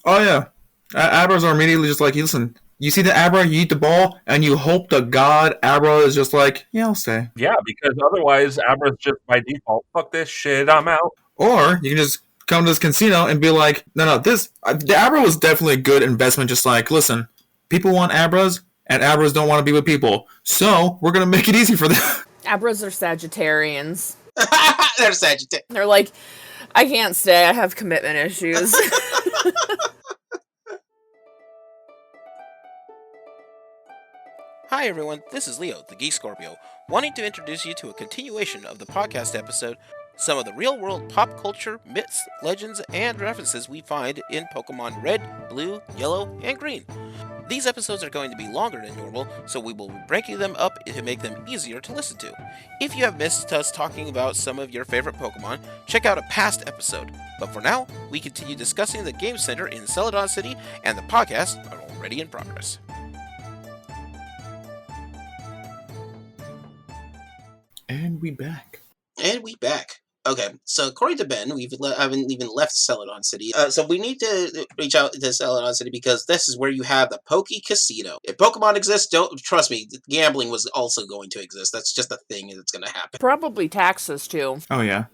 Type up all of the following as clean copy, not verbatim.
Oh yeah, Abras are immediately just like, listen, you see the Abra, you eat the ball, and you hope to God Abra is just like, yeah, I'll stay. Yeah, because otherwise, Abra's just by default, fuck this shit, I'm out. Or you can just come to this casino and be like, no, this the Abra was definitely a good investment. Just like, listen, people want Abras, and Abras don't want to be with people, so we're gonna make it easy for them. Abras are Sagittarians. They're Sagittarius. They're like, I can't stay. I have commitment issues. Hi everyone, this is Leo, the Geek Scorpio, wanting to introduce you to a continuation of the podcast episode, some of the real-world pop culture, myths, legends, and references we find in Pokemon Red, Blue, Yellow, and Green. These episodes are going to be longer than normal, so we will be breaking them up to make them easier to listen to. If you have missed us talking about some of your favorite Pokemon, check out a past episode. But for now, we continue discussing the Game Center in Celadon City, and the podcast are already in progress. And we back. Okay, so according to Ben, I haven't even left Celadon City. So we need to reach out to Celadon City because this is where you have the Poke Casino. If Pokemon exists, don't trust me. Gambling was also going to exist. That's just a thing that's going to happen. Probably taxes too. Oh yeah.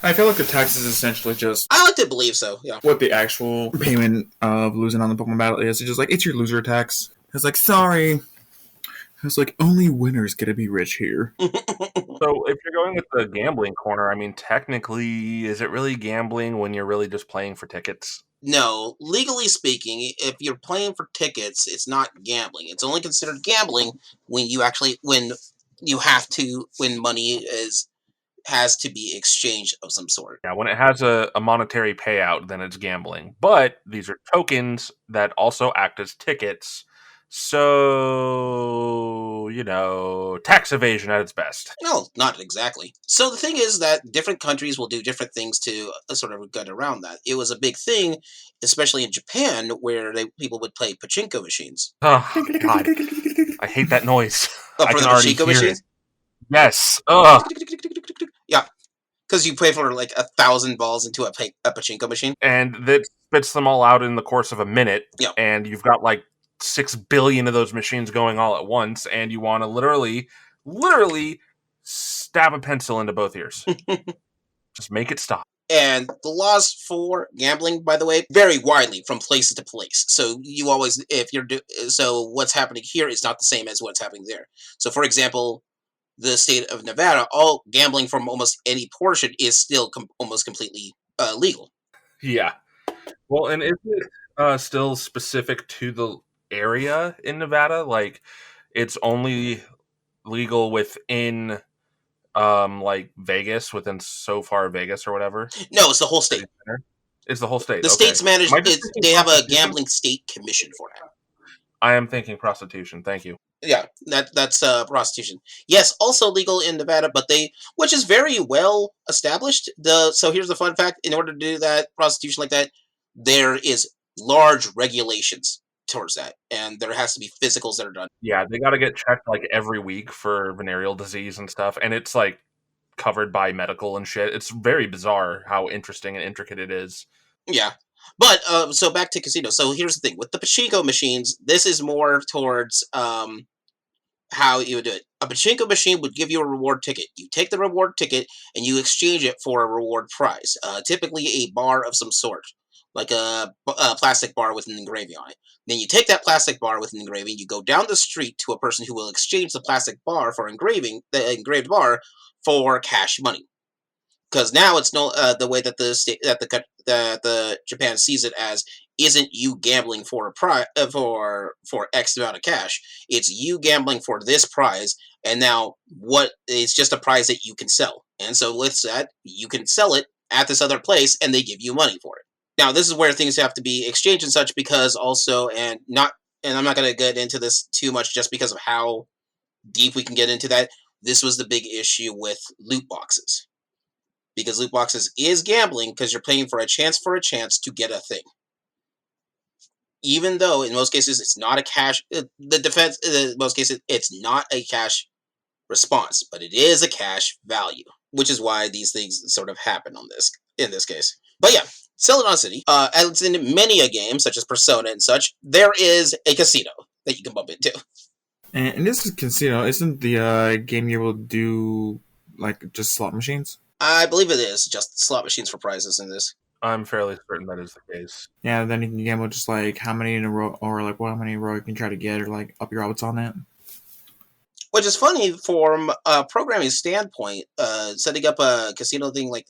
I feel like the tax is essentially just I like to believe so. Yeah. what the actual payment of losing on the Pokemon battle is. It's just like, it's your loser tax. It's like, sorry. It's like, only winners get to be rich here. So if you're going with the gambling corner, I mean, technically, is it really gambling when you're really just playing for tickets? No, legally speaking, if you're playing for tickets, it's not gambling. It's only considered gambling when money has to be exchanged of some sort. Yeah, when it has a monetary payout, then it's gambling. But these are tokens that also act as tickets. So, tax evasion at its best. No, not exactly. So the thing is that different countries will do different things to sort of get around that. It was a big thing, especially in Japan, where people would play pachinko machines. Oh, God. I hate that noise. Oh, I for can the already pachinko hear machines? it. Yes. Ugh. Yeah, because you play for like 1,000 balls into a pachinko machine. And that spits them all out in the course of a minute. Yeah. And you've got like 6 billion of those machines going all at once, and you want to literally stab a pencil into both ears. Just make it stop. And the laws for gambling, by the way, vary widely from place to place. So so what's happening here is not the same as what's happening there. So, for example, the state of Nevada, all gambling from almost any portion is still almost completely legal. Yeah. Well, and is it still specific to the area in Nevada? Like, it's only legal within like Vegas, within so far Vegas or whatever? No, it's the whole state. It's the whole state. The okay. state's managed. They have a gambling state commission for that. I am thinking prostitution. Thank you. Yeah, that's prostitution. Yes, also legal in Nevada, which is very well established. So here's the fun fact: in order to do that prostitution like that, there is large regulations towards that, and there has to be physicals that are done. Yeah, they got to get checked like every week for venereal disease and stuff, and it's like covered by medical and shit. It's very bizarre how interesting and intricate it is. Yeah. But, so back to casino. So here's the thing. With the pachinko machines, this is more towards how you would do it. A pachinko machine would give you a reward ticket. You take the reward ticket and you exchange it for a reward prize. Typically a bar of some sort, like a plastic bar with an engraving on it. Then you take that plastic bar with an engraving, you go down the street to a person who will exchange the plastic bar for the engraved bar for cash money. Because now it's the way that the Japan sees it as isn't you gambling for for X amount of cash. It's you gambling for this prize, and now it's just a prize that you can sell. And so with that, you can sell it at this other place, and they give you money for it. Now this is where things have to be exchanged and such, because also and I'm not going to get into this too much just because of how deep we can get into that. This was the big issue with loot boxes. Because loot boxes is gambling because you're paying for a chance to get a thing. Even though in most cases it's not a cash, in most cases it's not a cash response, but it is a cash value, which is why these things sort of happen in this case. But yeah, Celadon City, as in many a game, such as Persona and such, there is a casino that you can bump into. And this is casino. Isn't the game you will do like just slot machines? I believe it is just slot machines for prizes in this. I'm fairly certain that is the case. Yeah, then you can gamble just like how many in a row, or like how many in a row you can try to get, or like up your odds on that. Which is funny from a programming standpoint. Setting up a casino thing like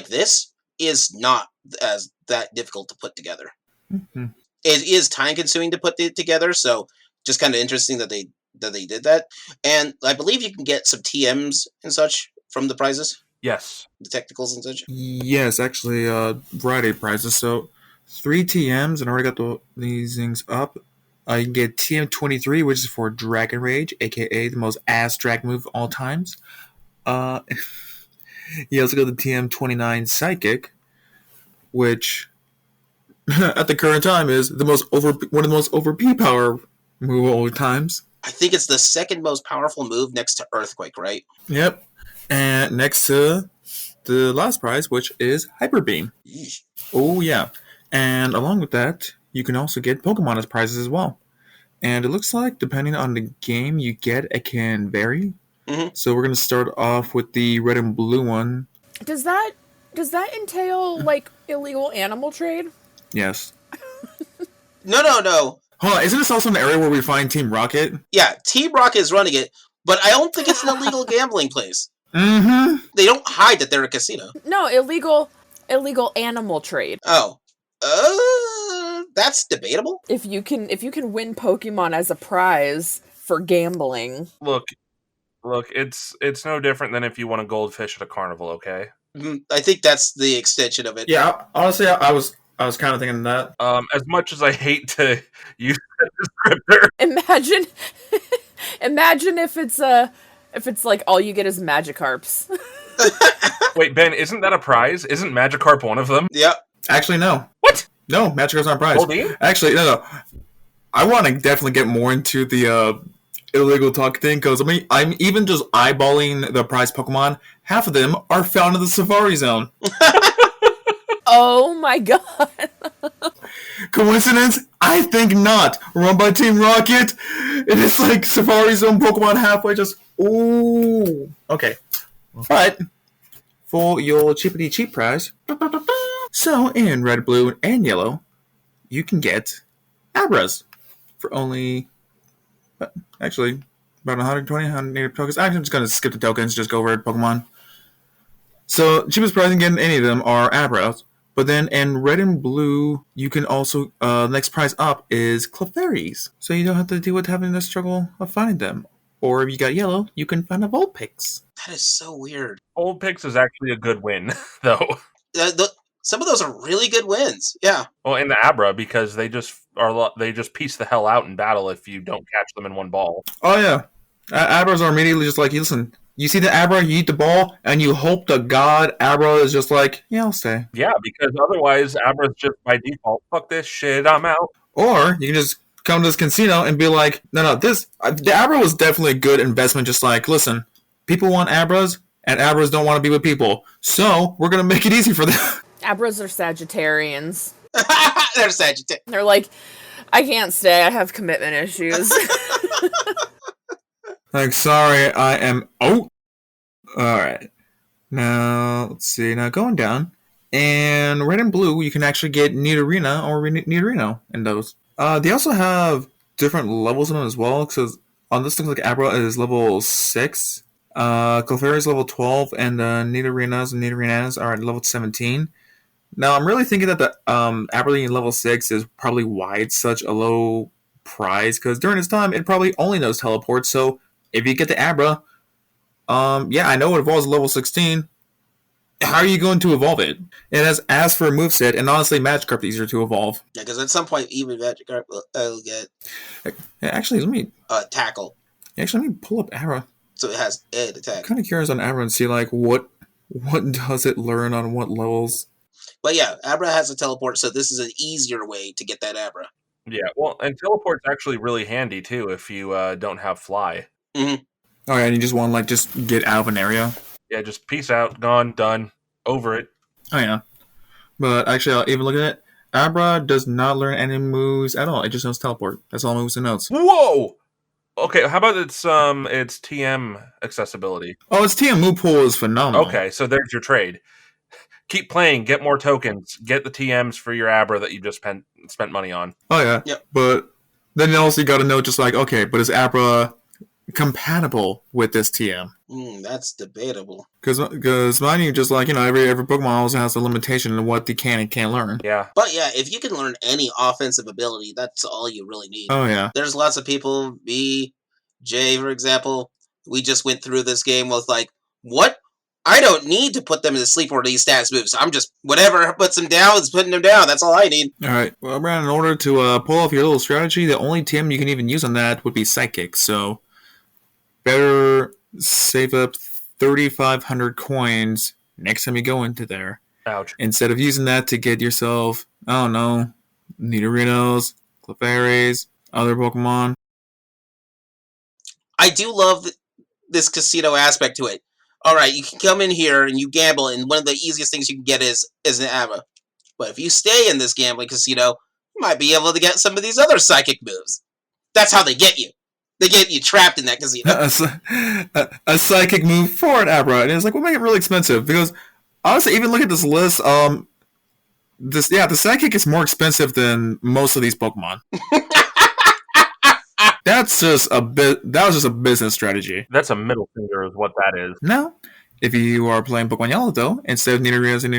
this is not as that difficult to put together. Mm-hmm. It is time consuming to put it together, so just kind of interesting that they did that. And I believe you can get some TMs and such from the prizes, Yes. the technicals and such. Yes, actually, variety of prizes. So 3 TMs, and I already got these things up. You can get TM23, which is for Dragon Rage, aka the most ass drag move of all times. You also got the TM29 Psychic, which at the current time is one of the most OP power move of all times. I think it's the second most powerful move next to Earthquake, right? Yep. And next to the last prize, which is Hyper Beam. Yeesh. Oh yeah. And along with that, you can also get Pokemon as prizes as well. And it looks like depending on the game you get, it can vary. Mm-hmm. So we're gonna start off with the red and blue one. Does that entail like illegal animal trade? Yes. No. Hold on, isn't this also an area where we find Team Rocket? Yeah, Team Rocket is running it, but I don't think it's an illegal gambling place. Mm-hmm. They don't hide that they're a casino. No, illegal animal trade. Oh. That's debatable. If you can win Pokemon as a prize for gambling. Look, it's no different than if you won a goldfish at a carnival, okay? I think that's the extension of it. Yeah, honestly, I was kind of thinking that. As much as I hate to use that descriptor. Imagine if it's like all you get is Magikarps. Wait, Ben, isn't that a prize? Isn't Magikarp one of them? Yep. Actually, no. What? No, Magikarp's not a prize. Goldeen? Actually, no. I want to definitely get more into the illegal talk thing, because I'm even just eyeballing the prize Pokemon. Half of them are found in the Safari Zone. Oh my god. Coincidence? I think not. Run by Team Rocket. It is like Safari Zone Pokemon halfway just... Ooh. Okay. But, for your cheapity cheap prize... So, in red, blue, and yellow, you can get Abras for only... Actually, about 120 native tokens. I'm just going to skip the tokens, just go red Pokemon. So, cheapest prize in getting any of them are Abras. But then in red and blue, you can also, next prize up is Clefairies. So you don't have to deal with having the struggle of finding them. Or if you got yellow, you can find a Vulpix. That is so weird. Old Pix is actually a good win, though. Some of those are really good wins. Yeah. Well, in the Abra, because they just piece the hell out in battle if you don't catch them in one ball. Oh yeah. Abras are immediately just like, listen, you see the Abra, you eat the ball, and you hope to God Abra is just like, yeah, I'll stay. Yeah, because otherwise Abra's just by default, fuck this shit, I'm out. Or you can just come to this casino and be like, no, the Abra was definitely a good investment. Just like, listen, people want Abras, and Abras don't want to be with people. So we're going to make it easy for them. Abras are Sagittarians. They're Sagittarius. They're like, I can't stay, I have commitment issues. Like, sorry, I am out. Alright. Now, let's see. Now, going down. And red and blue, you can actually get Nidorina or Nidorino in those. They also have different levels in them as well. Because on this looks like Abra is level 6. Clefairy is level 12. And Nidorinas and Nidorinas are at level 17. Now, I'm really thinking that the Abra level 6 is probably why it's such a low prize. Because during this time, it probably only knows teleport. So, if you get the Abra, yeah, I know it evolves level 16. How are you going to evolve it? It has asked for a moveset, and honestly, Magikarp is easier to evolve. Yeah, because at some point, even Magikarp will get... Yeah, actually, let me pull up Abra. So it has an attack. I'm kind of curious on Abra and see, like, what does it learn on what levels? But yeah, Abra has a teleport, so this is an easier way to get that Abra. Yeah, well, and teleport's actually really handy, too, if you don't have fly. Mm-hmm. Oh, yeah, and you just want to, like, just get out of an area? Yeah, just peace out, gone, done, over it. Oh yeah, but actually, I'll even look at it. Abra does not learn any moves at all. It just knows teleport. That's all moves it knows. Whoa! Okay, how about its TM accessibility? Oh, its TM move pool is phenomenal. Okay, so there's your trade. Keep playing, get more tokens, get the TMs for your Abra that you just spent money on. Oh yeah. Yep. But then also you got to know just like, okay, but is Abra compatible with this TM? That's debatable. Because mind you, just like, every Pokemon also has a limitation on what they can and can't learn. Yeah. But yeah, if you can learn any offensive ability, that's all you really need. Oh yeah. There's lots of people, me, Jay, for example, we just went through this game with like, what? I don't need to put them to sleep or these status moves. I'm just, whatever puts them down is putting them down. That's all I need. Alright, well, Brandon, in order to pull off your little strategy, the only TM you can even use on that would be Psychic, so better save up 3,500 coins next time you go into there. Ouch. Instead of using that to get yourself, I don't know, Nidorinos, Clefairies, other Pokemon. I do love this casino aspect to it. All right, you can come in here and you gamble, and one of the easiest things you can get is an Abra. But if you stay in this gambling casino, you might be able to get some of these other psychic moves. That's how they get you. They get you trapped in that casino. A psychic move for an Abra, and it's like, we'll make it really expensive because honestly, even look at this list. The psychic is more expensive than most of these Pokemon. That was just a business strategy. That's a middle finger is what that is. Now, if you are playing Pokemon Yellow, though, instead of Nidorinos and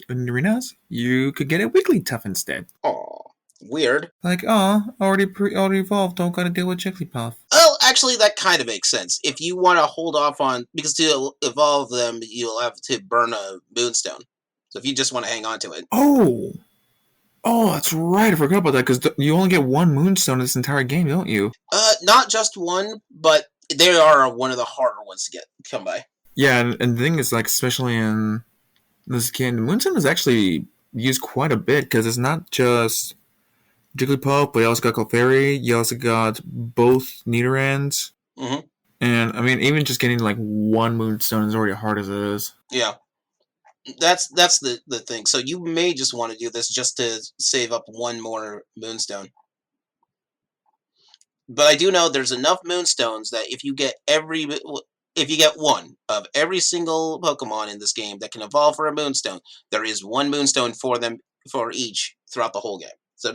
Nidorinas, you could get a Wiggly Tuff instead. Oh, weird. Like, already evolved, don't gotta deal with Jigglypuff. Well, actually, that kind of makes sense. If you want to hold off on, because to evolve them, you'll have to burn a Moonstone. So if you just want to hang on to it. Oh, that's right. I forgot about that because you only get one Moonstone in this entire game, don't you? Not just one, but they are one of the harder ones to come by. Yeah, and the thing is, like, especially in this game, the Moonstone is actually used quite a bit because it's not just Jigglypuff, but you also got Clefairy, you also got both Nidorans. Mm-hmm. And, I mean, even just getting, like, one Moonstone is already hard as it is. Yeah. That's the thing. So you may just want to do this just to save up one more Moonstone. But I do know there's enough Moonstones that if you get one of every single Pokemon in this game that can evolve for a Moonstone, there is one Moonstone for them for each throughout the whole game. So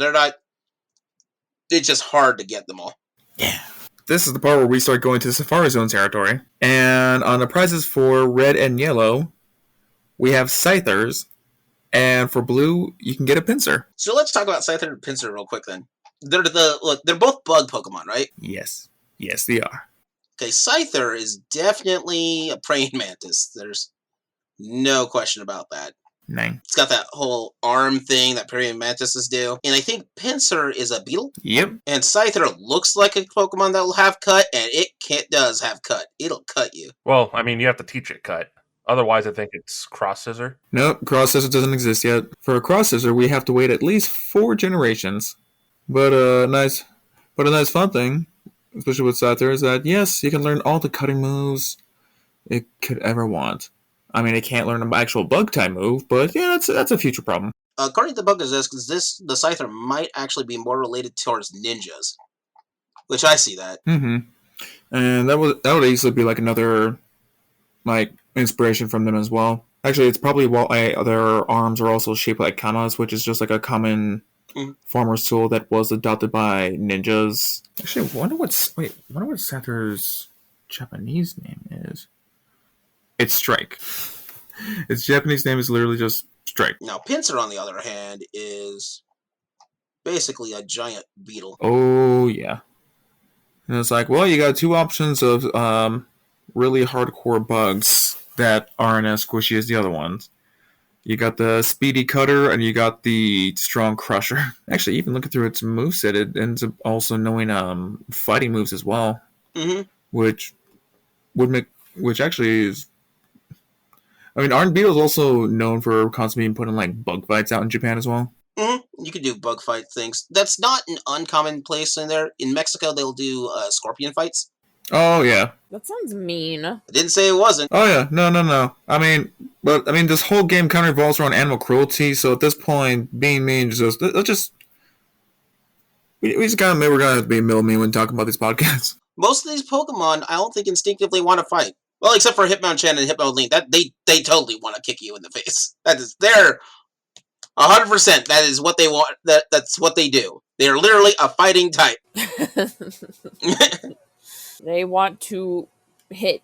it's just hard to get them all. Yeah. This is the part where we start going to Safari Zone territory. And on the prizes for Red and Yellow, we have Scythers, and for Blue, you can get a Pinsir. So let's talk about Scyther and Pinsir real quick then. They're both bug Pokemon, right? Yes, they are. Okay, Scyther is definitely a praying mantis. There's no question about that. Nine. It's got that whole arm thing that praying mantises do. And I think Pinsir is a beetle. Yep. And Scyther looks like a Pokemon that will have cut, and it does have cut. It'll cut you. Well, I mean, you have to teach it cut. Otherwise, I think it's Cross Scissor. Nope, Cross Scissor doesn't exist yet. For a Cross Scissor, we have to wait at least 4 generations. But a nice fun thing, especially with Scyther, is that yes, you can learn all the cutting moves it could ever want. I mean, it can't learn an actual bug type move, but yeah, that's a future problem. According to the book, the Scyther might actually be more related towards ninjas, which I see that. Mm-hmm. And that would easily be like another inspiration from them as well. Actually, it's probably why their arms are also shaped like kamas, which is just like a common farmer's tool that was adopted by ninjas. Actually, I wonder what Scyther's Japanese name is. It's Strike. Its Japanese name is literally just Strike. Now, Pinsir, on the other hand, is basically a giant beetle. Oh, yeah. And it's like, well, you got 2 options of really hardcore bugs that aren't as squishy as the other ones. You got the Speedy Cutter, and you got the Strong Crusher. Actually, even looking through its moveset, it ends up also knowing fighting moves as well. Mm-hmm. Which actually is... I mean, aren't beetles also known for constantly putting, bug fights out in Japan as well? Mm-hmm. You can do bug fight things. That's not an uncommon place in there. In Mexico, they'll do scorpion fights. Oh yeah. That sounds mean. I didn't say it wasn't. Oh yeah. No. I mean, this whole game kind of revolves around animal cruelty. So at this point, being mean is just let's just we just kind of maybe we're gonna have to be middle mean when talking about these podcasts. Most of these Pokemon, I don't think instinctively want to fight. Well, except for Hitmonchan and Hypnolink, that they totally want to kick you in the face. That is they're 100%. That is what they want. That's what they do. They are literally a fighting type. They want to hit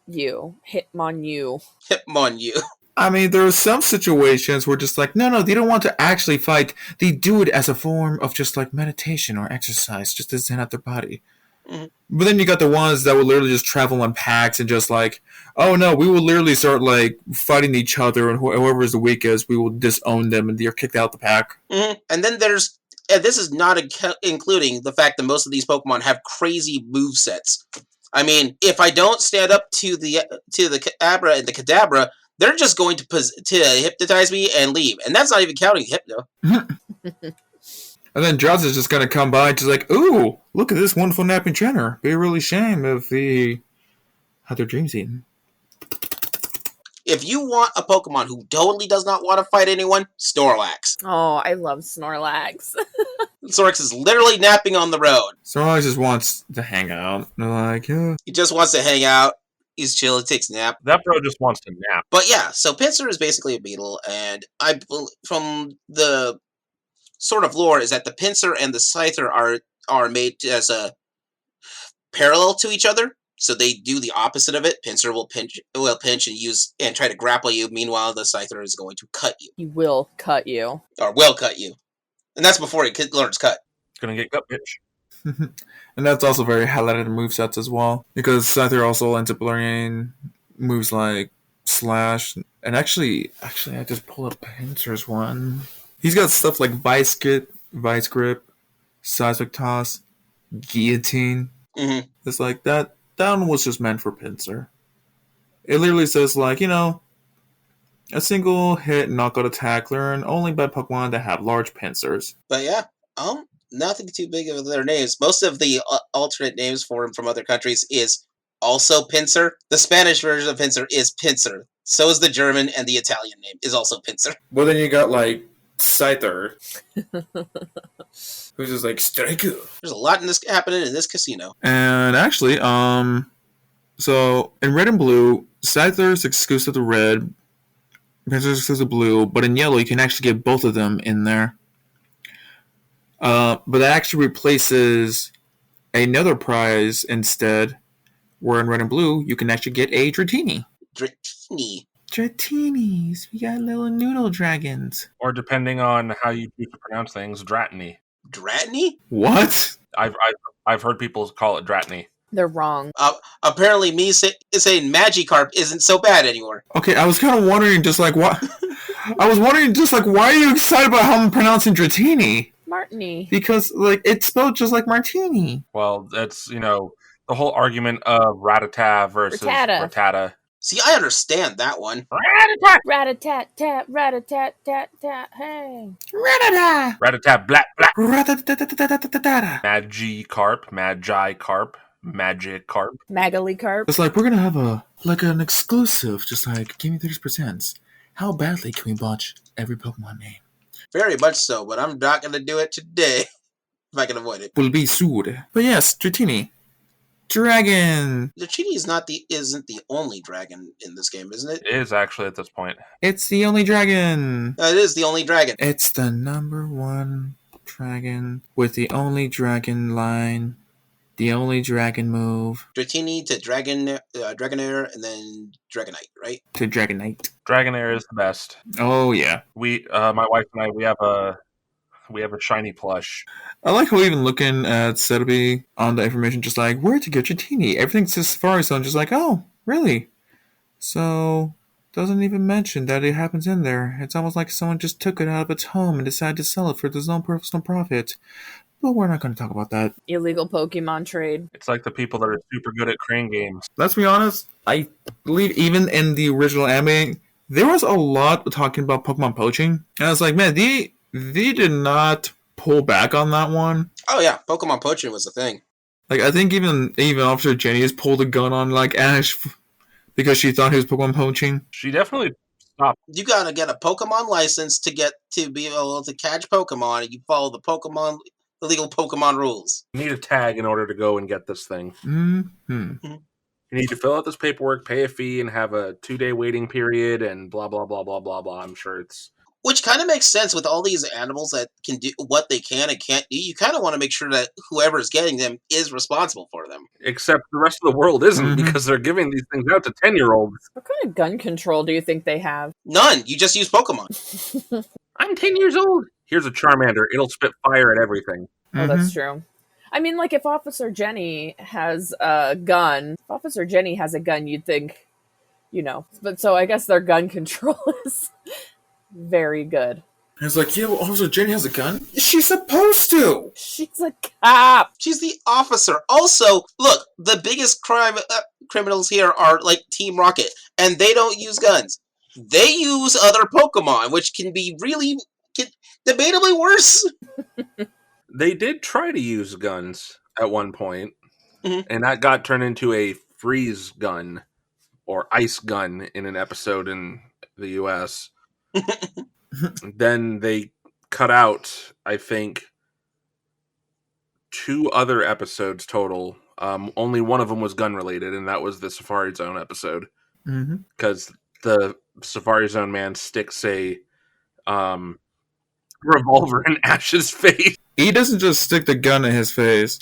you. Hitmon you. Hitmon you. I mean, there are some situations where just like, no, they don't want to actually fight. They do it as a form of just like meditation or exercise, just to zen out their body. Mm-hmm. But then you got the ones that will literally just travel in packs and just like, oh no, we will literally start like fighting each other, and whoever is the weakest, we will disown them and they're kicked out the pack. Mm-hmm. And then this is not including the fact that most of these Pokemon have crazy movesets. I mean, if I don't stand up to the Kadabra and the Kadabra, they're just going to hypnotize me and leave. And that's not even counting Hypno. And then Drowsy is just going to come by and just like, ooh, look at this wonderful napping trainer. Be really shame if he had their dreams eaten. If you want a Pokemon who totally does not want to fight anyone, Snorlax. Oh, I love Snorlax. Snorlax is literally napping on the road. Snorlax just wants to hang out. They're like, yeah. He just wants to hang out. He's chill. He takes a nap. That bro just wants to nap. But yeah, so Pinsir is basically a beetle, and from the sort of lore is that the Pinsir and the Scyther are made as a parallel to each other. So they do the opposite of it. Pinsir will pinch and use and try to grapple you. Meanwhile, the Scyther is going to cut you. He will cut you. Or will cut you. And that's before he learns cut. It's gonna get gut pitch. And that's also very highlighted in movesets as well. Because Scyther also ends up learning moves like Slash. And actually, I just pulled up Pinsir's one. He's got stuff like Vice Grip, Seismic Toss, Guillotine. Mm-hmm. It's like that one was just meant for Pinsir. It literally says like, a single hit knockout attack learned only by Pokemon that have large Pinsirs. But yeah, nothing too big of their names. Most of the alternate names for them from other countries is also Pinsir. The Spanish version of Pinsir is Pinsir. So is the German, and the Italian name is also Pinsir. Well, then you got like Scyther, who's just like Striker. There's a lot happening in this casino. And actually, so in Red and Blue, Scyther is exclusive to Red, Pinsir is exclusive to Blue, but in Yellow you can actually get both of them in there. But that actually replaces another prize instead, where in Red and Blue you can actually get a Dratini. Dratinis. We got little noodle dragons. Or depending on how you choose to pronounce things, Dratini. Dratini? What? I've heard people call it Dratini. They're wrong. Apparently me saying Magikarp isn't so bad anymore. Okay, I was kind of wondering just like what... I was wondering just like why are you excited about how I'm pronouncing Dratini? Martini. Because like it's spelled just like Martini. Well, that's, the whole argument of Rattata versus Rattata. See, I understand that one. Rat-a-tat-tat, rat-a-tat-tat-tat, hey. Ratata! Rattata black. Ratata! Magikarp. Magalicarp. It's like we're gonna have an exclusive, just like give me 30%. How badly can we botch every Pokemon name? Very much so, but I'm not gonna do it today. If I can avoid it. Will be sued. But yes, Dratini. Dragon! Dratini isn't the only dragon in this game, isn't it? It is actually at this point. It's the only dragon! It is the only dragon. It's the number one dragon with the only dragon line, the only dragon move. Dratini to Dragonair, and then Dragonite, right? To Dragonite. Dragonair is the best. Oh yeah. We, my wife and I, we have a shiny plush. I like how even looking at Cetabi on the information, just like, where to get Dratini? Everything says Safari Zone, just like, oh, really? So, doesn't even mention that it happens in there. It's almost like someone just took it out of its home and decided to sell it for their own personal profit. But we're not going to talk about that. Illegal Pokemon trade. It's like the people that are super good at crane games. Let's be honest, I believe even in the original anime, there was a lot talking about Pokemon poaching. And I was like, man, they did not pull back on that one. Oh yeah, Pokemon poaching was a thing. Like I think even Officer Jenny has pulled a gun on like Ash because she thought he was Pokemon poaching. She definitely stopped. You gotta get a Pokemon license to be able to catch Pokemon, and you follow the legal Pokemon rules. You need a tag in order to go and get this thing. Mm-hmm. You need to fill out this paperwork, pay a fee, and have a 2-day waiting period, and blah blah blah blah blah blah. I'm sure it's Which kind of makes sense with all these animals that can do what they can and can't do. You kind of want to make sure that whoever is getting them is responsible for them. except the rest of the world isn't Mhm. because they're giving these things out to 10-year-olds. What kind of gun control do you think they have? None. You just use Pokemon. I'm 10 years old. Here's a Charmander. It'll spit fire at everything. Oh, that's true. I mean, like, if Officer Jenny has a gun, you'd think, But so I guess their gun control is very good. It's like, yeah, well, Officer Jenny has a gun. She's supposed to. She's a cop. She's the officer. Also, look, the biggest criminals here are like Team Rocket, and they don't use guns. They use other Pokemon, which can be debatably worse. They did try to use guns at one point, Mhm. and that got turned into a freeze gun or ice gun in an episode in the US. Then they cut out, I think, 2 other episodes total. Only one of them was gun related, and that was the Safari Zone episode. Because the Safari Zone man sticks a revolver in Ash's face. He doesn't just stick the gun in his face.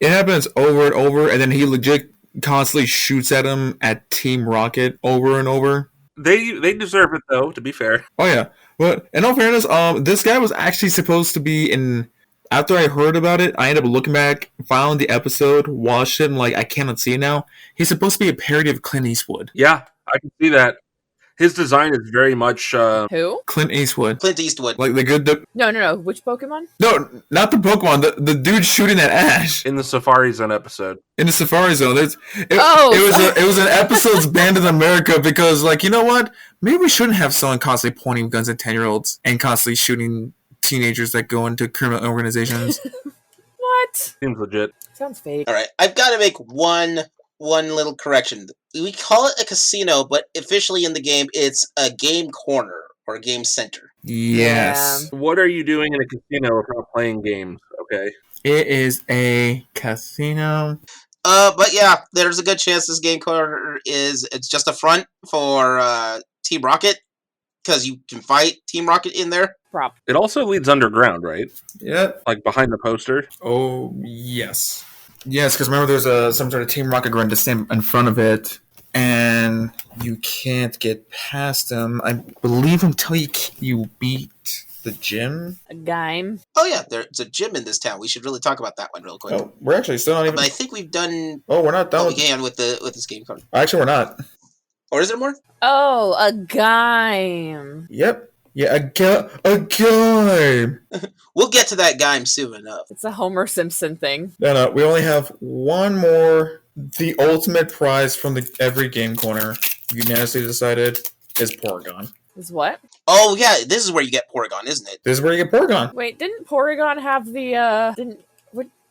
It happens over and over, and then he legit constantly shoots at him at Team Rocket over and over. They deserve it, though, to be fair. Oh yeah, but in all fairness, this guy was actually supposed to be in. After I heard about it, I ended up looking back, found the episode, watched it, and like I cannot see it now. He's supposed to be a parody of Clint Eastwood. Yeah, I can see that. His design is very much Who? Clint Eastwood. Clint Eastwood. Like the good. No. Which Pokemon? No, not the Pokemon. The dude shooting at Ash in the Safari Zone episode. in the Safari Zone. It was an episode's banned in America because, like, you know what? Maybe we shouldn't have someone constantly pointing guns at 10-year-olds and constantly shooting teenagers that go into criminal organizations. What? Seems legit. Sounds fake. All right, I've got to make one little correction. We call it a casino, but officially in the game, it's a game corner or a game center. Yes. What are you doing in a casino if not playing games? Okay. It is a casino. But yeah, there's a good chance this game corner it's just a front for Team Rocket because you can fight Team Rocket in there. Prop. It also leads underground, right? Yep. Like behind the poster. Oh, yes. Yes, because remember there's some sort of Team Rocket grunt to stand in front of it, and you can't get past them, I believe, until you beat the gym. A game. Oh yeah, there's a gym in this town. We should really talk about that one real quick. Oh, we're actually still not even... But I think we've done Oh, we're not done what we can with this game corner. Actually, we're not. Or is there more? Oh, a game. Yep. Yeah, a game! We'll get to that game soon enough. It's a Homer Simpson thing. No, we only have one more. The ultimate prize from every game corner, unanimously decided, is Porygon. Is what? Oh yeah, this is where you get Porygon, isn't it? This is where you get Porygon. Wait, didn't Porygon have the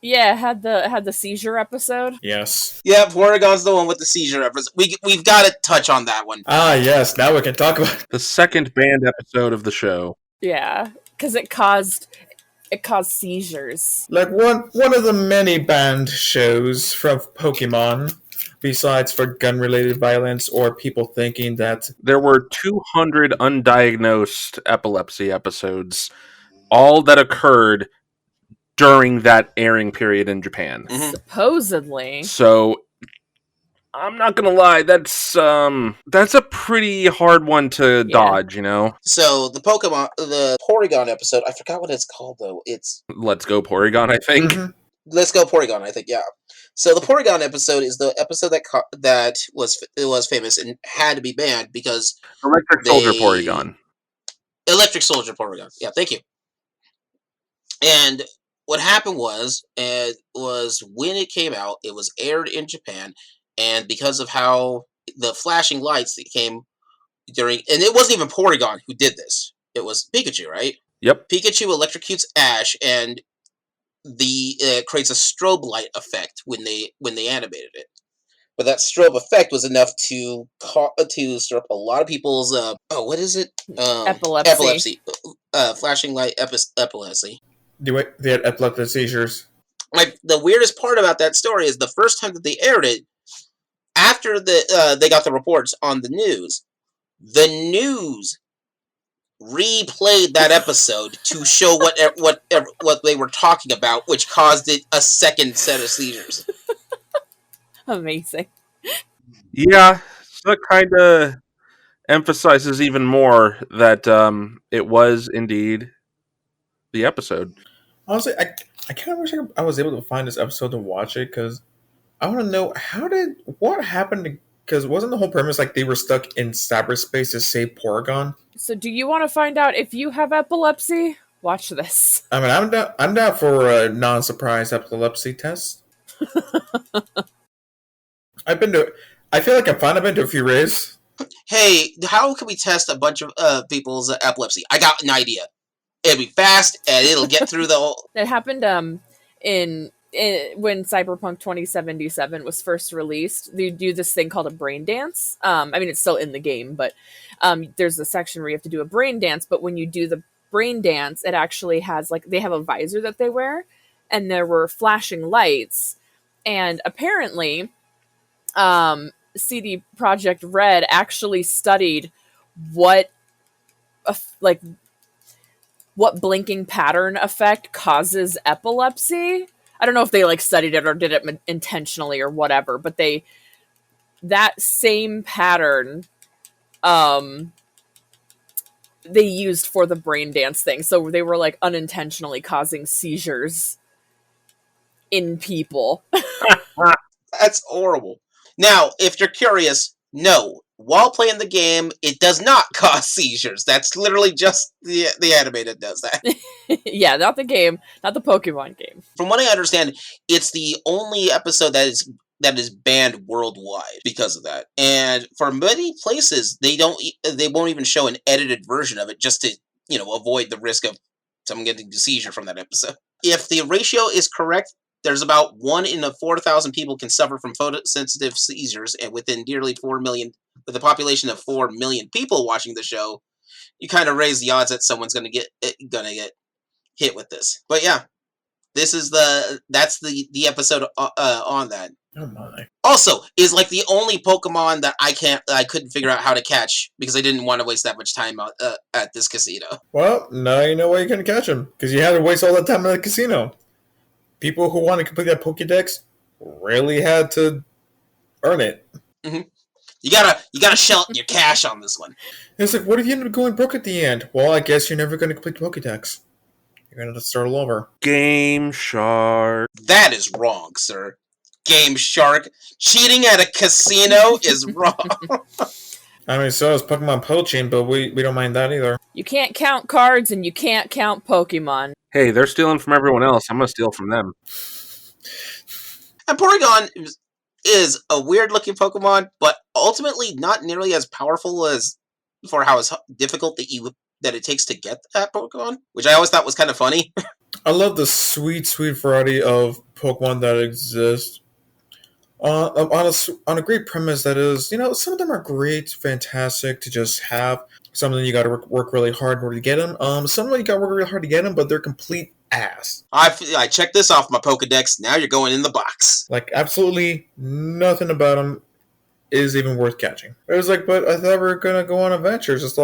had the seizure episode? Yes. Yeah, Porygon's the one with the seizure episode. We've got to touch on that one. Ah, yes. Now we can talk about it. The second banned episode of the show. Yeah, because it caused seizures. Like one of the many banned shows from Pokemon, besides for gun-related violence or people thinking that... There were 200 undiagnosed epilepsy episodes, all that occurred during that airing period in Japan. Mhm. Supposedly. So, I'm not gonna lie, that's a pretty hard one to dodge, you know? So the Porygon episode, I forgot what it's called though. It's Let's Go Porygon, I think. Mhm. Let's Go Porygon, I think. Yeah. So the Porygon episode is the episode that was famous and had to be banned because Electric Soldier Porygon. Electric Soldier Porygon. Yeah, thank you. And what happened was when it came out, it was aired in Japan, and because of how the flashing lights that came during, and it wasn't even Porygon who did this. It was Pikachu, right? Yep. Pikachu electrocutes Ash, and the creates a strobe light effect when they animated it. But that strobe effect was enough to stir up a lot of people's what is it? Epilepsy. Epilepsy. Flashing light epilepsy. They had epileptic seizures. Like, the weirdest part about that story is the first time that they aired it, after they got the reports on the news replayed that episode to show what they were talking about, which caused it a second set of seizures. Amazing. Yeah, so that kind of emphasizes even more that it was indeed the episode. Honestly, I kind of wish I was able to find this episode to watch it, because I want to know what happened. Because wasn't the whole premise like they were stuck in cyberspace to save Porygon? So do you want to find out if you have epilepsy? Watch this. I mean, I'm down for a non-surprise epilepsy test. I feel like I've been to a few raves. Hey, how can we test a bunch of people's epilepsy? I got an idea. It'll be fast, and it'll get through the whole... That happened in when Cyberpunk 2077 was first released. They do this thing called a brain dance. I mean, it's still in the game, but there's a section where you have to do a brain dance. But when you do the brain dance, it actually has, like, they have a visor that they wear, and there were flashing lights. And apparently, CD Projekt Red actually studied what blinking pattern effect causes epilepsy. I don't know if they studied it or did it intentionally or whatever, but that same pattern they used for the brain dance thing. So they were unintentionally causing seizures in people. That's horrible. Now, if you're curious, no. While playing the game, it does not cause seizures. That's literally just the animated does that. Yeah, not the game, not the Pokemon game. From what I understand, it's the only episode that is banned worldwide because of that. And for many places, they won't even show an edited version of it just to, avoid the risk of someone getting a seizure from that episode. If the ratio is correct, there's about 1 in 4,000 people can suffer from photosensitive seizures, and within nearly 4 million, with a population of 4 million people watching the show, you kind of raise the odds that someone's gonna get hit with this. But yeah, that's the episode on that. Oh my! Also, is the only Pokemon that I couldn't figure out how to catch because I didn't want to waste that much time at this casino. Well, now you know why you couldn't catch him, because you had to waste all that time at the casino. People who want to complete that Pokédex really had to earn it. Mm-hmm. You gotta shell your cash on this one. It's what if you end up going broke at the end? Well, I guess you're never going to complete the Pokédex. You're going to have to start all over. Game Shark. That is wrong, sir. Game Shark. Cheating at a casino is wrong. I mean, so is Pokemon poaching, but we don't mind that either. You can't count cards and you can't count Pokemon. Hey, they're stealing from everyone else. I'm going to steal from them. And Porygon is a weird-looking Pokemon, but ultimately not nearly as powerful as for how difficult that it takes to get that Pokemon, which I always thought was kind of funny. I love the sweet, sweet variety of Pokemon that exist. On a great premise that is, some of them are great, fantastic to just have. Some of them you got to work really hard in order to get them. Some of them you got to work really hard to get them, but they're complete ass. I checked this off my Pokedex. Now you're going in the box. Absolutely nothing about them is even worth catching. It was but I thought we were gonna go on adventures. It's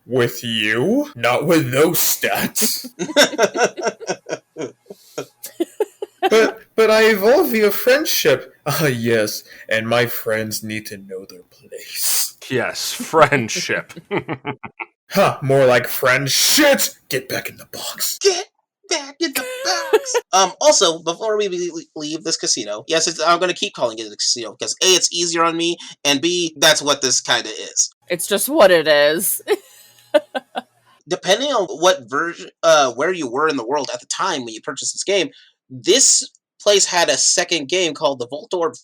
with you, not with those stats. But I evolve via friendship. Ah, yes, and my friends need to know their place. Yes, friendship. Huh, more like friend shit! Get back in the box. Get back in the box! Also, before we leave this casino, yes, I'm going to keep calling it a casino, because A, it's easier on me, and B, that's what this kind of is. It's just what it is. Depending on what version, where you were in the world at the time when you purchased this game, this place had a second game called the Voltorb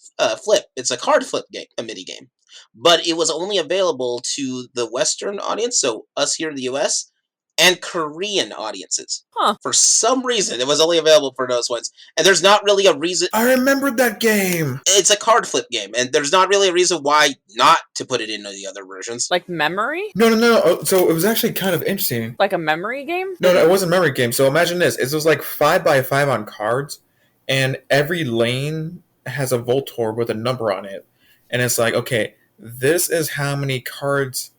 Flip. It's a card flip game, a mini game. But it was only available to the Western audience, so us here in the US. and Korean audiences. Huh. For some reason, it was only available for those ones. And there's not really a reason. I remembered that game. It's a card flip game, and there's not really a reason why not to put it into the other versions. Like memory? No. So it was actually kind of interesting. Like a memory game? No, it wasn't a memory game. So imagine this. It was like 5x5 on cards, and every lane has a Voltor with a number on it. And it's like, okay, this is how many cards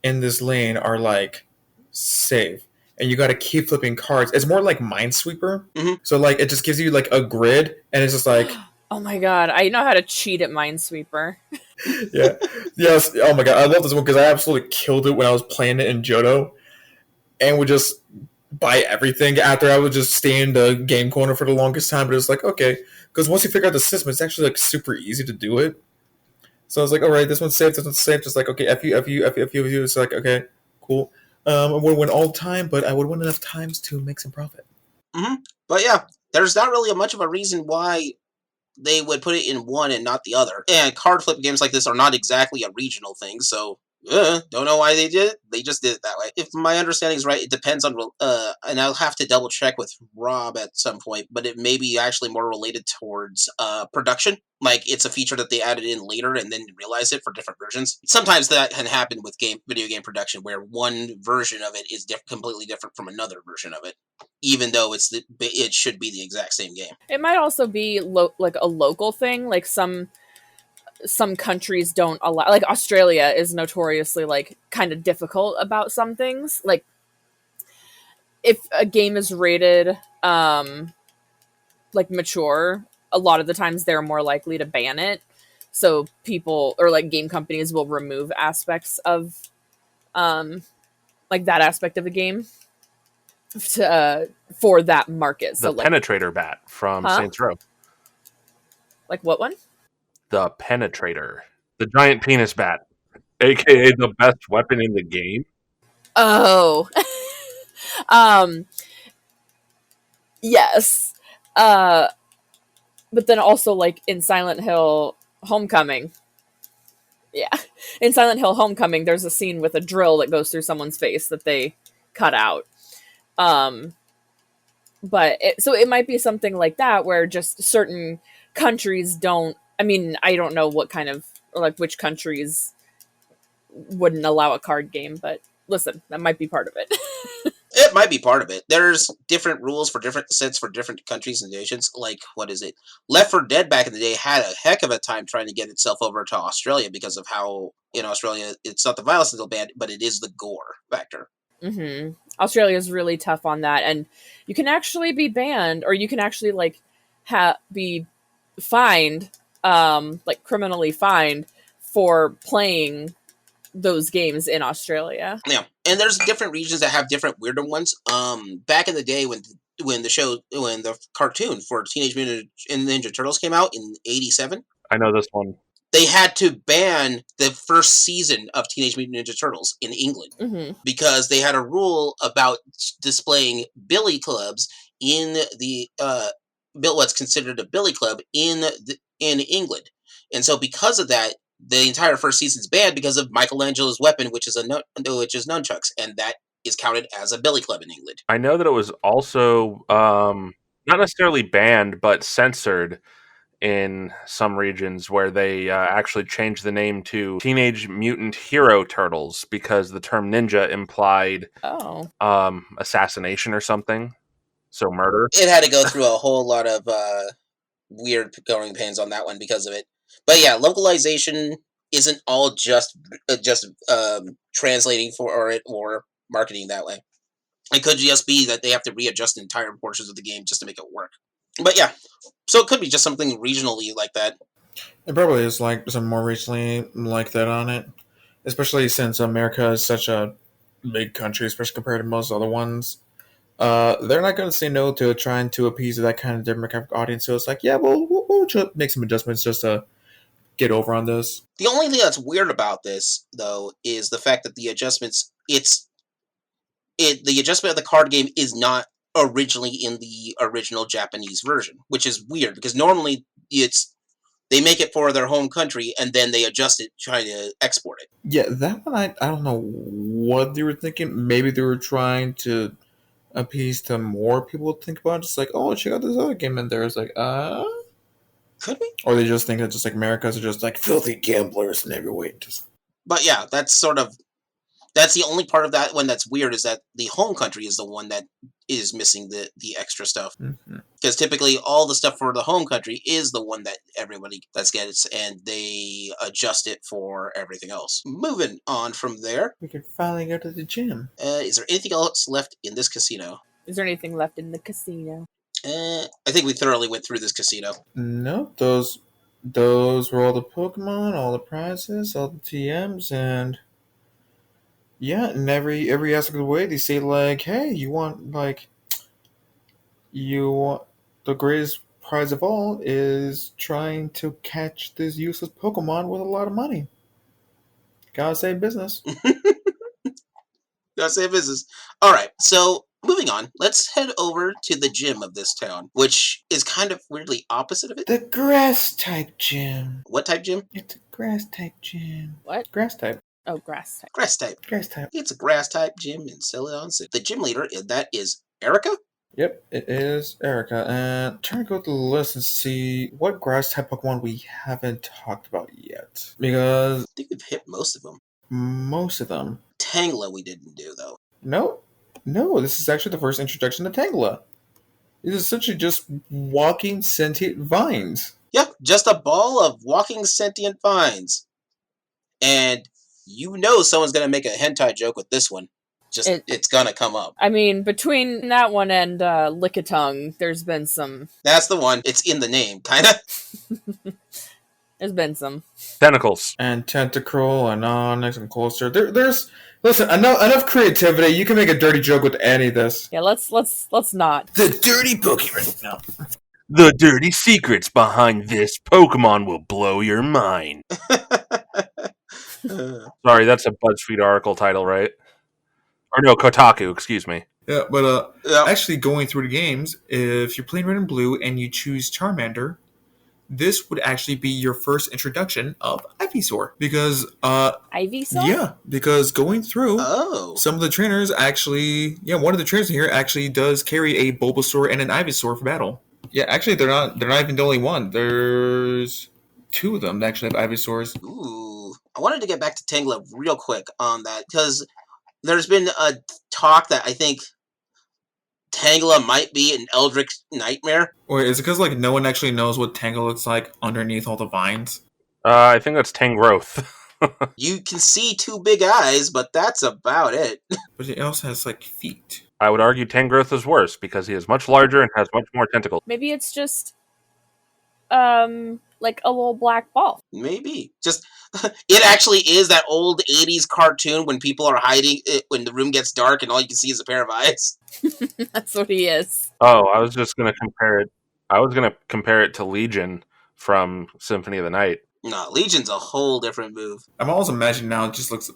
in this lane are like safe. And you got to keep flipping cards. It's more like Minesweeper. Mm-hmm. So like it just gives you like a grid, and it's just like, oh my god, I know how to cheat at Minesweeper. yeah, yes. Oh my god, I love this one because I absolutely killed it when I was playing it in Johto, and would just buy everything after I would just stay in the game corner for the longest time. But it was like, okay, because once you figure out the system, it's actually like super easy to do it. So I was like, all right, this one's safe, just like, okay, F you. It's like, okay, cool. I would win all the time, but I would win enough times to make some profit. Mm-hmm. But yeah, there's not really much of a reason why they would put it in one and not the other. And card flip games like this are not exactly a regional thing, so don't know why they did it. They just did it that way. If my understanding is right, it depends on, and I'll have to double check with Rob at some point, but it may be actually more related towards production. Like, it's a feature that they added in later and then realized it for different versions. Sometimes that can happen with video game production, where one version of it is completely different from another version of it, even though it should be the exact same game. It might also be like a local thing. Like some countries don't allow, like Australia is notoriously like kind of difficult about some things. Like if a game is rated like mature, a lot of the times they're more likely to ban it. So people or like game companies will remove aspects of like that aspect of a game for that market. The so like Penetrator bat from Saints Row. Like what one? The Penetrator. The giant penis bat. AKA the best weapon in the game. Oh. Yes. But then also like in Silent Hill Homecoming. Yeah. In Silent Hill Homecoming, there's a scene with a drill that goes through someone's face that they cut out. But so it might be something like that where just certain countries don't, I mean, I don't know what kind of, or like which countries wouldn't allow a card game, but listen, that might be part of it. It might be part of it. There's different rules for different sets for different countries and nations. Like, what is it? Left 4 Dead back in the day had a heck of a time trying to get itself over to Australia because of how, in Australia, it's not the violence that's bad, but it is the gore factor. Mm-hmm. Australia is really tough on that, and you can actually be banned, or you can actually like be fined, like criminally fined for playing those games in Australia. Yeah, and there's different regions that have different weirder ones. Back in the day when the cartoon for Teenage Mutant Ninja Turtles came out in '87, I know this one. They had to ban the first season of Teenage Mutant Ninja Turtles in England because they had a rule about displaying billy clubs in the what's considered a billy club in England, and so because of that, the entire first season's banned because of Michelangelo's weapon, which is nunchucks, and that is counted as a billy club in England. I know that it was also not necessarily banned, but censored in some regions where they actually changed the name to Teenage Mutant Hero Turtles because the term ninja implied assassination or something. So murder. It had to go through a whole lot of weird growing pains on that one because of it. But yeah, localization isn't all just translating for it or marketing that way. It could just be that they have to readjust entire portions of the game just to make it work. But yeah, so it could be just something regionally like that. It probably is like some more regionally like that on it, especially since America is such a big country, especially compared to most other ones. They're not going to say no to trying to appease that kind of demographic audience. So it's like, yeah, we'll make some adjustments just to get over on this. The only thing that's weird about this, though, is the fact that the adjustments, the adjustment of the card game is not originally in the original Japanese version, which is weird because normally it's they make it for their home country and then they adjust it trying to export it. Yeah, that one I don't know what they were thinking. Maybe they were trying to appease to more people to think about. Just like, oh, check out this other game in there. It's like, Could be. or they just think that just like Americans are just like filthy gamblers in every way. Just But yeah, that's the only part of that one that's weird, is that the home country is the one that is missing the extra stuff. Because typically all the stuff for the home country is the one that everybody gets, and they adjust it for everything else. Moving on from there, we could finally go to the gym. is there anything else left in this casino? Is there anything left in the casino? I think we thoroughly went through this casino. Nope, those were all the Pokemon, all the prizes, all the TMs, and yeah, in every aspect of the way, they say like, hey, you want the greatest prize of all is trying to catch this useless Pokemon with a lot of money. Gotta say business. Gotta say business. Alright, so moving on, let's head over to the gym of this town, which is kind of weirdly opposite of it. The grass type gym. What type gym? It's a grass type gym. What? Grass type. Oh, grass type. Grass type. Grass type. It's a grass type gym in Celadon City. The gym leader in that is Erica? Yep, it is Erica. And trying to go through the list and see what grass type Pokemon we haven't talked about yet. Because I think we've hit most of them. most of them. Tangela we didn't do, though. No, this is actually the first introduction to Tangela. It's essentially just walking sentient vines. Yep, just a ball of walking sentient vines. And you know someone's going to make a hentai joke with this one. It's going to come up. I mean, between that one and Lickitung, there's been some... That's the one. It's in the name, kind of. There's been some. Tentacles. And Tentacruel and Onyx and Closter. There's... Listen, enough creativity. You can make a dirty joke with any of this. Yeah, let's not. The dirty Pokemon. No. The dirty secrets behind this Pokemon will blow your mind. Sorry, that's a BuzzFeed article title, right? Or no, Kotaku, excuse me. Yeah, but actually going through the games, if you're playing Red and Blue and you choose Charmander, this would actually be your first introduction of Ivysaur. Because, Ivysaur? Yeah, because going through, Oh. some of the trainers actually, one of the trainers here actually does carry a Bulbasaur and an Ivysaur for battle. Yeah, actually, they're not even the only one. There's two of them that actually have Ivysaurs. Ooh. I wanted to get back to Tangela real quick on that, because there's been a talk that I think Tangela might be an Eldritch Nightmare. Or is it because no one actually knows what Tangle looks like underneath all the vines? I think that's Tangrowth. You can see two big eyes, but that's about it. But it also has feet. I would argue Tangrowth is worse because he is much larger and has much more tentacles. Maybe it's just like a little black ball. Maybe. Just it actually is that old 80s cartoon when people are hiding when the room gets dark and all you can see is a pair of eyes. That's what he is. Oh, I was just going to compare it. I was going to compare it to Legion from Symphony of the Night. No, Legion's a whole different move. I'm always imagining now it just looks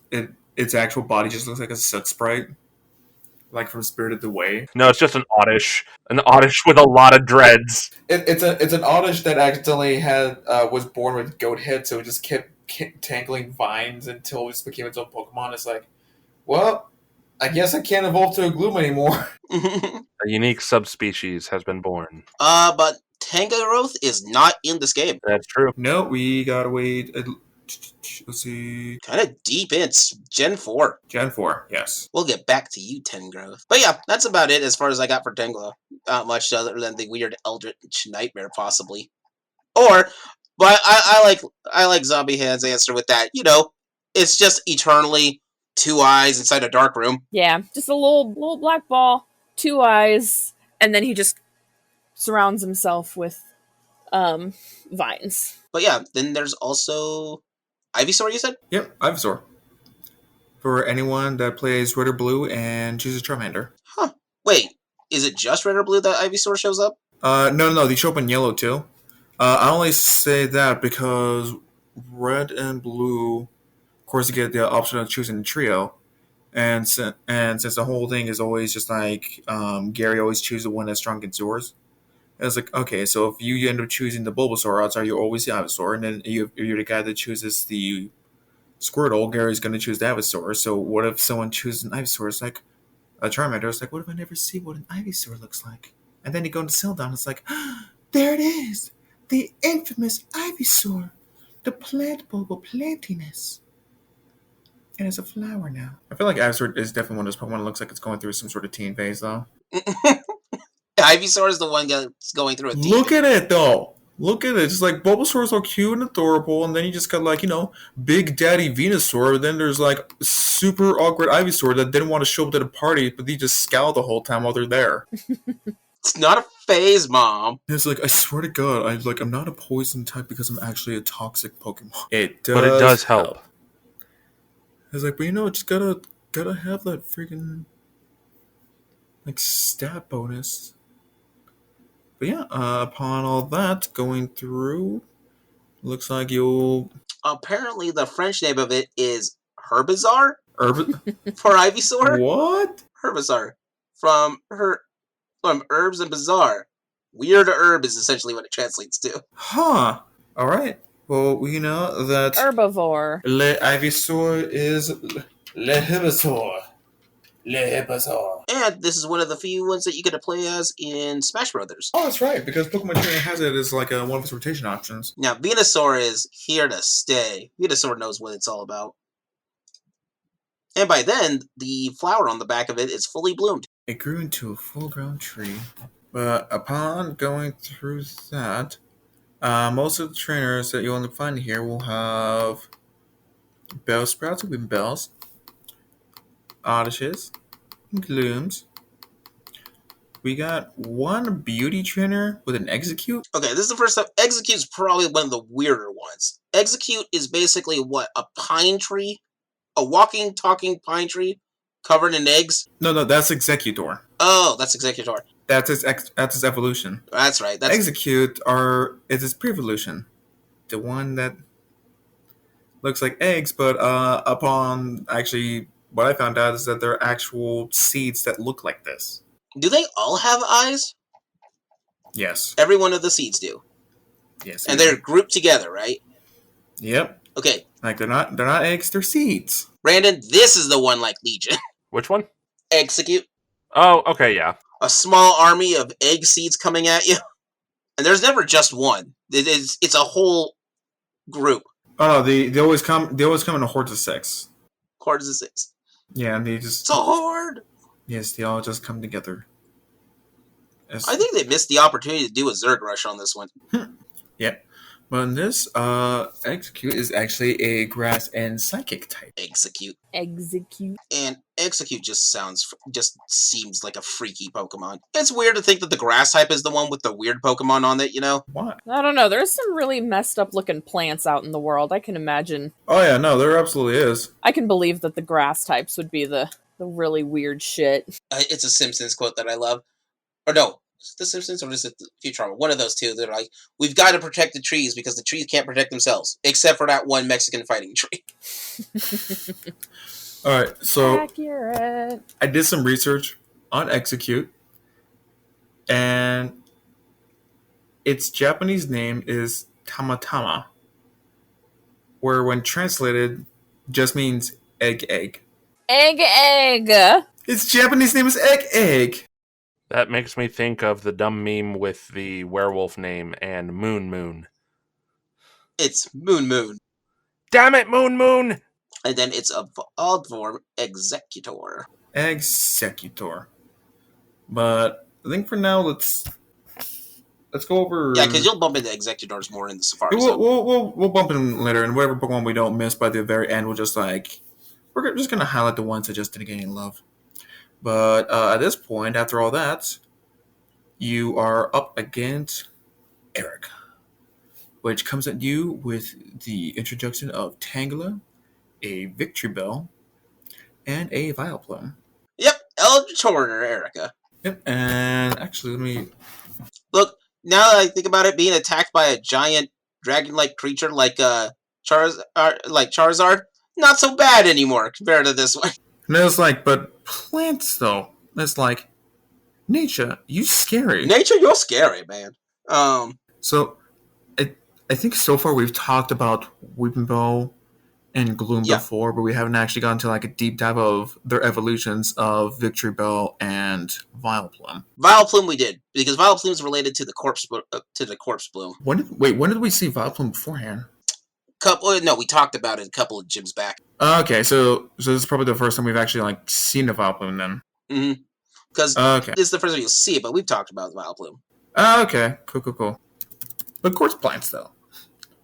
its actual body just looks like a soot sprite. Like from Spirited Away. No, it's just an Oddish with a lot of dreads. It's an Oddish that accidentally was born with goat head, so it just kept tangling vines until it just became its own Pokemon. It's like, well, I guess I can't evolve to a Gloom anymore. A unique subspecies has been born. But Tangrowth is not in this game. That's true. No, we gotta wait. Let's see. Kind of deep in. It's Gen 4. Gen 4, yes. We'll get back to you, Tangrowth. But yeah, that's about it as far as I got for Tangela. Not much other than the weird Eldritch Nightmare, possibly. But I like Zombiehand's answer with that. It's just eternally two eyes inside a dark room. Yeah, just a little black ball, two eyes, and then he just surrounds himself with vines. But yeah, then there's also Ivysaur, you said? Yep, Ivysaur. For anyone that plays Red or Blue and chooses Charmander. Huh. Wait, is it just Red or Blue that Ivysaur shows up? No, they show up in yellow too. I only say that because Red and Blue, of course, you get the option of choosing a trio. And since the whole thing is always just Gary always chooses the one that's strong against yours. It's like, okay, so if you end up choosing the Bulbasaur, odds are you're always the Ivysaur, and then you're the guy that chooses the Squirtle, Gary's going to choose the Ivysaur. So what if someone chooses an Ivysaur? It's like a Charmander. It's like, what if I never see what an Ivysaur looks like? And then you go into Celadon. It's like, there it is, the infamous Ivysaur, the plant bulba plantiness. And it's a flower now. I feel like Ivysaur is definitely one of those Pokemon that looks like it's going through some sort of teen phase, though. Ivysaur is the one that's going through a teen. Look at it, though. Look at it. Just like Bulbasaur is all cute and adorable, and then you just got like, Big Daddy Venusaur. Then there's like super awkward Ivysaur that didn't want to show up to the party, but they just scowl the whole time while they're there. It's not a phase, Mom. It's like, I swear to God, I'm not a poison type because I'm actually a toxic Pokemon. It does, but it does help. It's like, but just gotta have that freaking like stat bonus. But yeah, upon all that going through, looks like you'll. Apparently, the French name of it is Herbizarre Herb. for Ivysaur. What? Herbizarre from herbs and bizarre. Weird herb is essentially what it translates to. Huh. All right. Well, we know that Herbivore. Le Ivysaur is Le Herbivore. Le Herbivore. And this is one of the few ones that you get to play as in Smash Brothers. Oh, that's right, because Pokemon Trainer has it as like one of its rotation options. Now, Venusaur is here to stay. Venusaur knows what it's all about. And by then, the flower on the back of it is fully bloomed. It grew into a full-grown tree. But upon going through that, most of the trainers that you'll end up finding here will have Bellsprouts with bells, Oddishes, Glooms. We got one beauty trainer with an Execute. Okay, this is the first time. Execute's probably one of the weirder ones. Execute is basically what? A pine tree? A walking, talking pine tree covered in eggs? No, that's Executor. Oh, that's Executor. That's its evolution. That's right. Execute is its pre-evolution. The one that looks like eggs, but upon actually what I found out is that they're actual seeds that look like this. Do they all have eyes? Yes. Every one of the seeds do. Yes. And they're grouped together, right? Yep. Okay. Like they're not eggs, they're seeds. Brandon, this is the one like Legion. Which one? Execute. Oh, okay, yeah. A small army of egg seeds coming at you. And there's never just one. It's a whole group. Oh no, they always come in a horde of 6. Hordes of 6. Yeah, and they just It's a horde. Yes, they all just come together. I think they missed the opportunity to do a Zerg Rush on this one. Yep. But in this, Execute is actually a grass and psychic type. Execute. And Execute just seems like a freaky Pokemon. It's weird to think that the grass type is the one with the weird Pokemon on it, Why? I don't know. There's some really messed up looking plants out in the world. I can imagine. Oh yeah, no, there absolutely is. I can believe that the grass types would be the really weird shit. It's a Simpsons quote that I love. Or no, is it the Simpsons or is it the Futurama? One of those two. They're like, we've got to protect the trees because the trees can't protect themselves. Except for that one Mexican fighting tree. Alright, so Accurate. I did some research on Execute, and its Japanese name is Tamatama, where when translated just means egg. Egg. Its Japanese name is egg. That makes me think of the dumb meme with the werewolf name and Moon. It's Moon. Damn it, Moon! And then it's evolved form Executor. But I think for now, let's go over. Yeah, because you'll bump into Executors more in the Safari. We'll bump in later, and whatever Pokemon we don't miss by the very end, we're just gonna highlight the ones that just didn't get any love. But at this point, after all that, you are up against Eric, which comes at you with the introduction of Tangela, a Victory Bell, and a Vileplume. Yep, Eldritch Horner, Erica. Yep, and actually, let me... Look, now that I think about it, being attacked by a giant dragon-like creature like Charizard, not so bad anymore compared to this one. And it's like, but plants, though. It's like, Nature, you scary. Nature, you're scary, man. So, I, I think so far we've talked about Weeping Bell and Gloom Yeah. before, but we haven't actually gone to like a deep dive of their evolutions of Victory Bell and Vileplume. Vileplume we did, because Vileplume is related to the corpse bloom. When did we see Vileplume beforehand? No, we talked about it a couple of gyms back. Okay, so this is probably the first time we've actually like seen a Vileplume then. Mm-hmm. Because Okay. this is the first time you'll see it, but we've talked about Vileplume. Okay, cool. But quartz plants, though.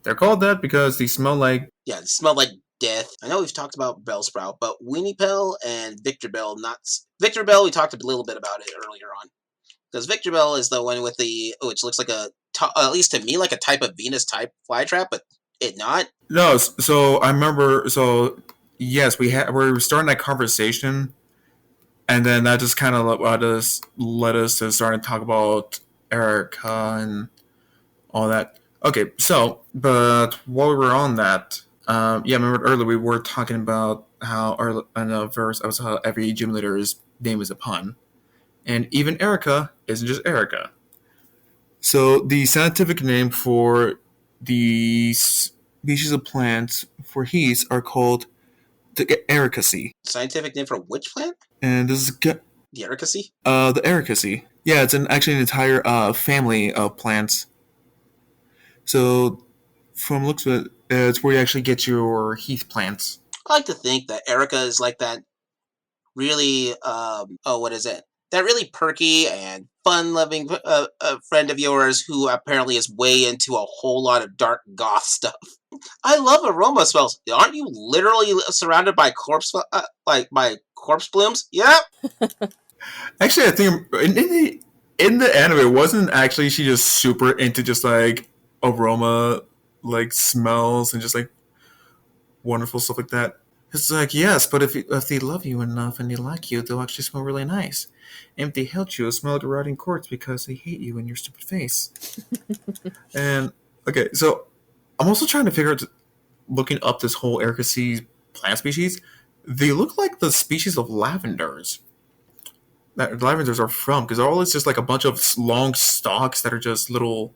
They're called that because they smell like... Yeah, they smell like death. I know we've talked about Bellsprout, but Weenie Bell and Victor Bell, Victor Bell, we talked a little bit about it earlier on. Because Victor Bell is the one with which looks like at least to me, like a type of Venus type flytrap, but it not. No, so I remember, yes, we were starting that conversation, and then that just kind of led us to start to talk about Erica and all that. Okay, so, but while we were on that, remember earlier we were talking about how, in the verse, I was how every gym leader's name is a pun. And even Erica isn't just Erica. So the scientific name for the species of plants for heaths are called the Ericaceae. Scientific name for which plant? And this is the Ericaceae? The Ericaceae. Yeah, it's actually an entire family of plants. So, from looks of it, it's where you actually get your heath plants. I like to think that Erica is like that really, what is it? That really perky and fun-loving friend of yours who apparently is way into a whole lot of dark goth stuff. I love aroma smells. Aren't you literally surrounded by corpse blooms? Yep. Actually, I think in the anime, it wasn't actually she just super into just like aroma, like smells and just like wonderful stuff like that. It's like, yes, but if they love you enough and they like you, they'll actually smell really nice. And if they hate you, they'll smell like rotting corpse because they hate you and your stupid face. And okay, so I'm also trying to figure out, looking up this whole Ericaceae plant species, they look like the species of lavenders that lavenders are from, because all it's just like a bunch of long stalks that are just little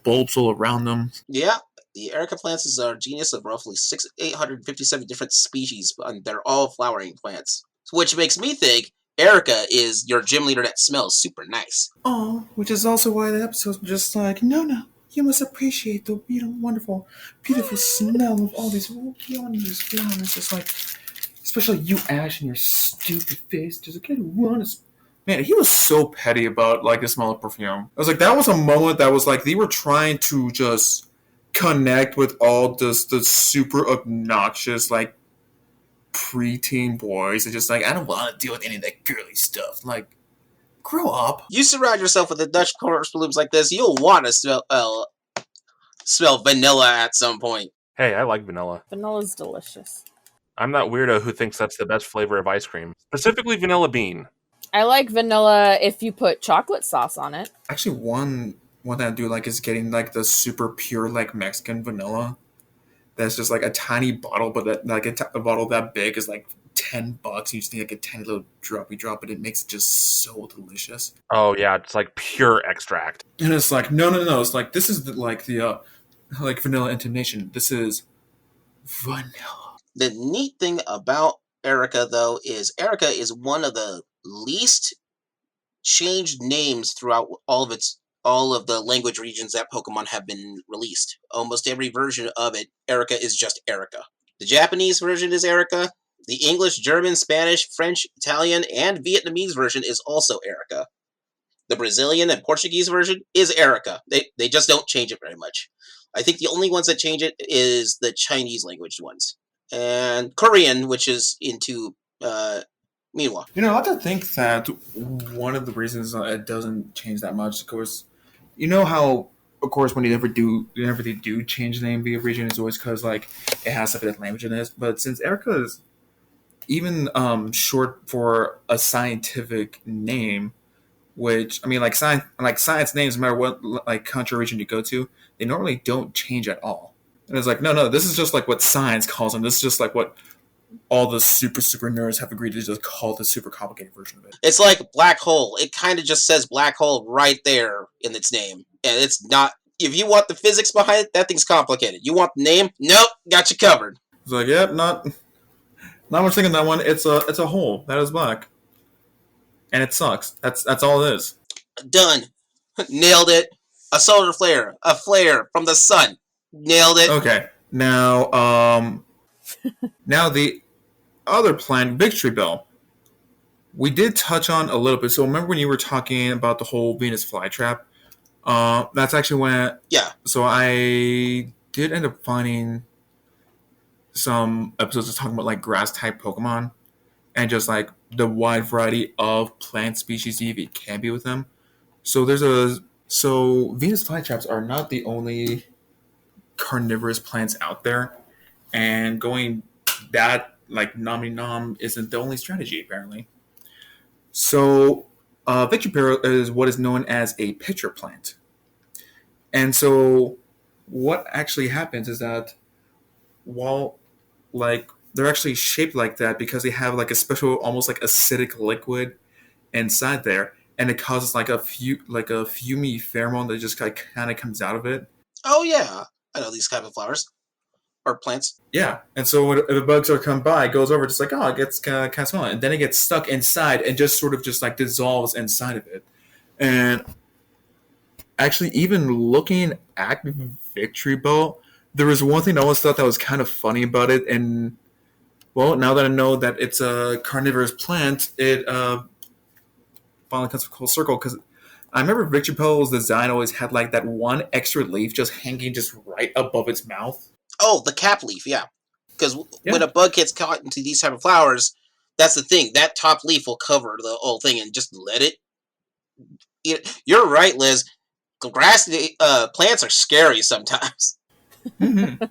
bulbs all around them. Yeah, the Erica plants is a genus of roughly 857 different species, and they're all flowering plants. Which makes me think Erica is your gym leader that smells super nice. Oh, which is also why the episode's just like, no, you must appreciate the wonderful, beautiful smell of all these wondrous flowers. It's like, especially you, Ash, and your stupid face. Just like, I don't want to. Man, he was so petty about like the smell of perfume. I was like, that was a moment that was like they were trying to just connect with all the super obnoxious like preteen boys and just like, I don't want to deal with any of that girly stuff. Like, grow up. You surround yourself with the Dutch corpse blooms like this, you'll want to smell vanilla at some point. Hey, I like vanilla. Vanilla's delicious. I'm that weirdo who thinks that's the best flavor of ice cream. Specifically vanilla bean. I like vanilla if you put chocolate sauce on it. Actually, one that I do like is getting like the super pure like Mexican vanilla. That's just like a tiny bottle, but that like a bottle that big is like $10. You just need like a tiny little droppy drop, but it makes it just so delicious. Oh yeah, it's like pure extract. And it's like no. It's like this is like vanilla intonation. This is vanilla. The neat thing about Erica, though, is Erica is one of the least changed names throughout all of the language regions that Pokemon have been released. Almost every version of it, Erica is just Erica. The Japanese version is Erica. The English, German, Spanish, French, Italian, and Vietnamese version is also Erica. The Brazilian and Portuguese version is Erica. They just don't change it very much. I think the only ones that change it is the Chinese language ones. And Korean, which is into Minwa. You know, I have to think that one of the reasons it doesn't change that much, of course, you know how, of course, whenever they do change the name of the region, it's always because like it has something that language in it. But since Erica is even short for a scientific name, which I mean, like science names, no matter what like country or region you go to, they normally don't change at all. And it's like, no, this is just like what science calls them. This is just like what all the super nerds have agreed to just call it the super complicated version of it. It's like black hole. It kind of just says black hole right there in its name, and it's not. If you want the physics behind it, that thing's complicated. You want the name? Nope, got you covered. It's like, yep, not much thinking that one. It's a hole that is black, and it sucks. That's all it is. Done. Nailed it. A solar flare. A flare from the sun. Nailed it. Okay, now the other plant, Victory Bell. We did touch on a little bit. So remember when you were talking about the whole Venus flytrap? That's actually when. Yeah. So I did end up finding some episodes talking about like grass type Pokemon and just like the wide variety of plant species you can be with them. So Venus flytraps are not the only carnivorous plants out there, and going that like nom isn't the only strategy apparently. So Victory Bell is what is known as a pitcher plant, and so what actually happens is that while like they're actually shaped like that because they have like a special almost like acidic liquid inside there, and it causes like a fumy pheromone that just kind of comes out of it. Oh yeah, I know these type of flowers or plants. Yeah, and so if the bugs are come by, it goes over just like it gets kind of smelling, and then it gets stuck inside and just sort of just like dissolves inside of it. And actually, even looking at Victory Bell, there was one thing I always thought that was kind of funny about it, and well, now that I know that it's a carnivorous plant, it finally comes full circle because I remember Victory Bell's design always had like that one extra leaf just hanging just right above its mouth. Oh, the cap leaf, yeah. Because Yeah. when a bug gets caught into these type of flowers, that's the thing. That top leaf will cover the whole thing and just let it. You're right, Liz. Grass plants are scary sometimes. Mm-hmm.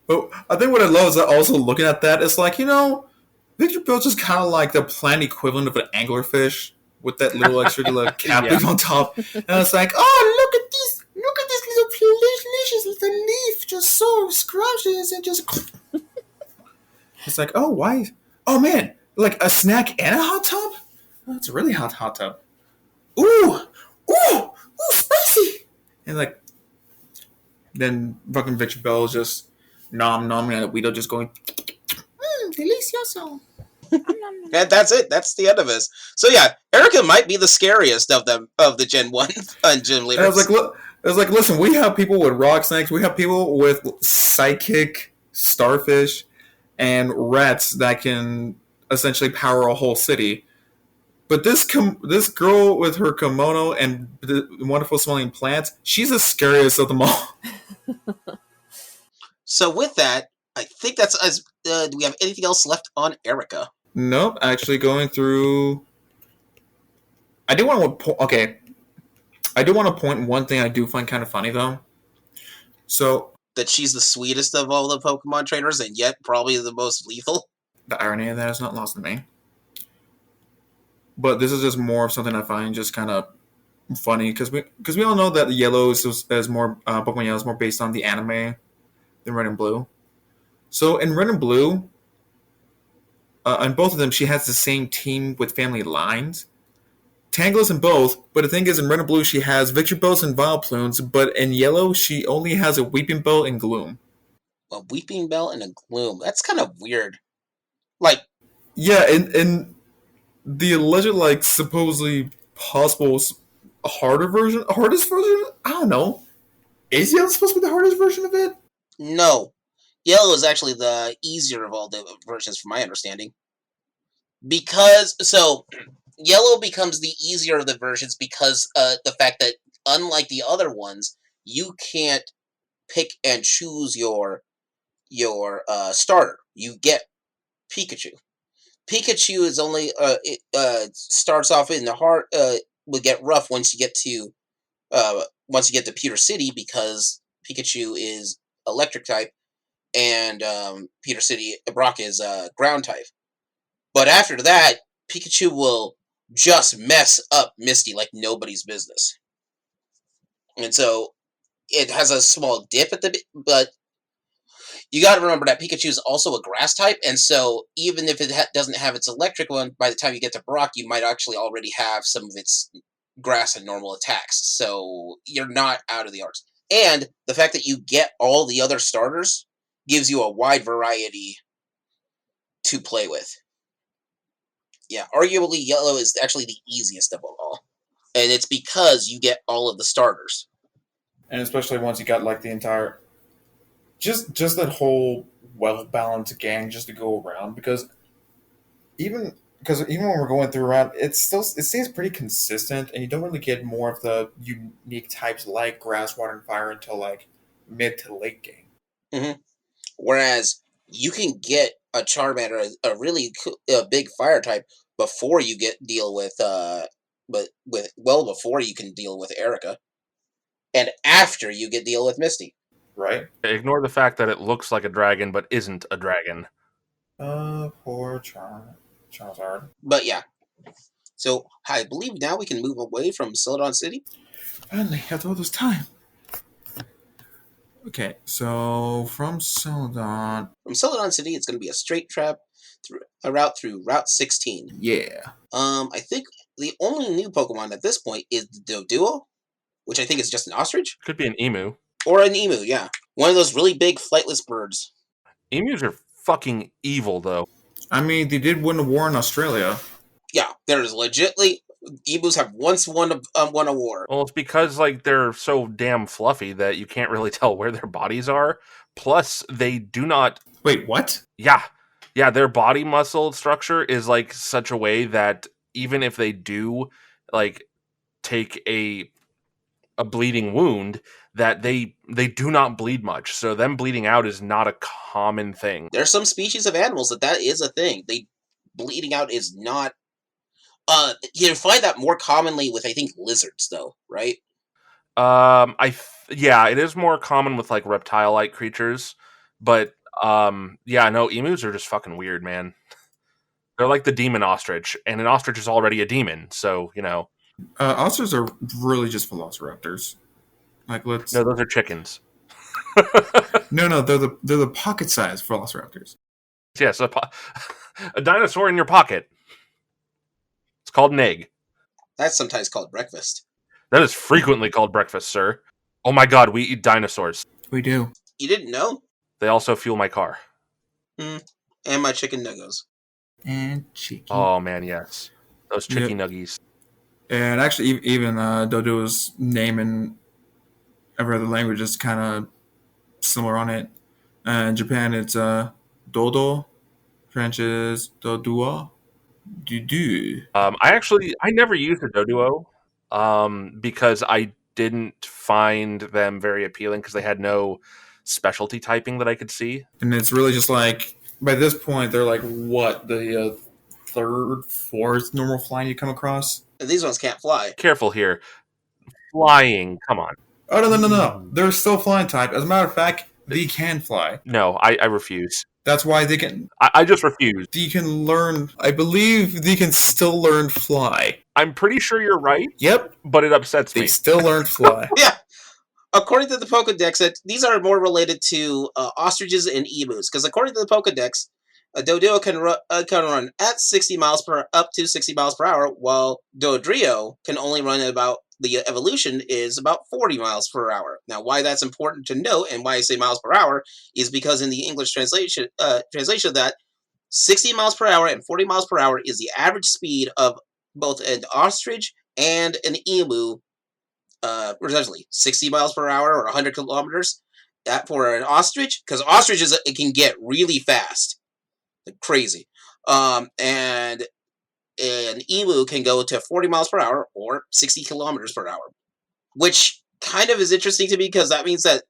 But I think what I love is that also looking at that, it's like, Victory Bell's just kind of like the plant equivalent of an anglerfish with that little extra little cap leaf on top. And it's like, oh, look at this little delicious little leaf, just so scrumptious and just. It's like, oh, why? Oh man, like a snack and a hot tub? Oh, it's a really hot tub. Ooh, spicy! And like, then fucking Victory Bell is just nomming at Weedle, just going, delicioso. And that's it. That's the end of this. So yeah, Erica might be the scariest of them, of the Gen 1 gym leaders. And I was like, listen, we have people with rock snakes, we have people with psychic starfish and rats that can essentially power a whole city. But this girl with her kimono and the wonderful smelling plants, she's the scariest of them all. So with that, I think that's as. Do we have anything else left on Erica? Nope. Actually, going through. I do want to point one thing I do find kind of funny though. So that she's the sweetest of all the Pokemon trainers, and yet probably the most lethal. The irony of that is not lost on me. But this is just more of something I find just kind of funny because we all know that Yellow is more Pokemon Yellow is more based on the anime than Red and Blue. So in Red and Blue, on both of them, she has the same team with family lines. Tangle's in both, but the thing is, in Red and Blue, she has Victory Bells and Vileplumes, but in Yellow, she only has a Weeping Bell and Gloom. A Weeping Bell and a Gloom. That's kind of weird. Like, yeah, and the alleged, like, supposedly possible hardest version? I don't know. Is Yellow supposed to be the hardest version of it? No. Yellow is actually the easier of all the versions, from my understanding. So, Yellow becomes the easier of the versions because the fact that, unlike the other ones, you can't pick and choose your starter. You get Pikachu. Pikachu is only starts off in the hard. Will get rough once you get to Pewter City because Pikachu is electric type, and Pewter City Brock is ground type. But after that, Pikachu will just mess up Misty like nobody's business, and so it has a small dip but you got to remember that Pikachu is also a grass type, and so even if it doesn't have its electric one, by the time you get to Brock, you might actually already have some of its grass and normal attacks. So you're not out of the arts. And the fact that you get all the other starters gives you a wide variety to play with. Yeah, arguably Yellow is actually the easiest of all. And it's because you get all of the starters. And especially once you got like the entire, just that whole well balanced gang just to go around, because even when we're going through around, it stays pretty consistent, and you don't really get more of the unique types like grass, water, and fire until like mid to late game. Mm-hmm. Whereas you can get a Charmander, a really big fire type, before you deal with before you can deal with Erica, and after you deal with Misty. Right. Ignore the fact that it looks like a dragon but isn't a dragon. Poor Charizard. But yeah. So I believe now we can move away from Celadon City. Finally, after all this time. Okay, so from Celadon. From Celadon City, it's going to be a straight trap through Route 16. Yeah. I think the only new Pokemon at this point is the doduo, which I think is just an ostrich. Could be an emu. Or an emu, yeah. One of those really big flightless birds. Emus are fucking evil, though. I mean, they did win a war in Australia. Yeah, there's legitimately... Emus have once won a war. Well, it's because like they're so damn fluffy that you can't really tell where their bodies are. Plus, they do not... Wait, what? Yeah, their body muscle structure is like such a way that even if they do like take a bleeding wound, that they do not bleed much. So them bleeding out is not a common thing. There's some species of animals that is a thing. Bleeding out is not... you find that more commonly with, I think, lizards, though, right? It is more common with like reptile-like creatures, but emus are just fucking weird, man. They're like the demon ostrich, and an ostrich is already a demon, so you know. Ostriches are really just velociraptors. No, those are chickens. No, they're the pocket-sized velociraptors. Yes, a dinosaur in your pocket. It's called an egg. That's sometimes called breakfast. That is frequently called breakfast, sir. Oh my god, we eat dinosaurs. We do. You didn't know? They also fuel my car. And my chicken nuggets. And cheeky. Oh man, yes. Those chicky nuggies. And actually, even doduo's name in every other language is kind of similar on it. In Japan, it's dodo. French is doduo. Dudu. I never used a doduo because I didn't find them very appealing because they had no specialty typing that I could see. And it's really just like, by this point, they're like, what, the third, fourth normal flying you come across? And these ones can't fly. Careful here. Flying, come on. Oh, no. They're still flying type. As a matter of fact, they can fly. No, I refuse. That's why they can... I just refuse. They can learn... I believe they can still learn fly. I'm pretty sure you're right. Yep. But it upsets me. They still learn fly. Yeah. According to the Pokedex, these are more related to ostriches and emus. Because according to the Pokedex, a doduo can run at 60 miles up to 60 miles per hour, while Dodrio can only run at about... The evolution is about 40 miles per hour. Now, why that's important to note, and why I say miles per hour, is because in the English translation of that, 60 miles per hour and 40 miles per hour is the average speed of both an ostrich and an emu, respectively. 60 miles per hour or 100 kilometers. That for an ostrich, because ostriches, it can get really fast. Like crazy. And an emu can go to 40 miles per hour or 60 kilometers per hour, which kind of is interesting to me because that means that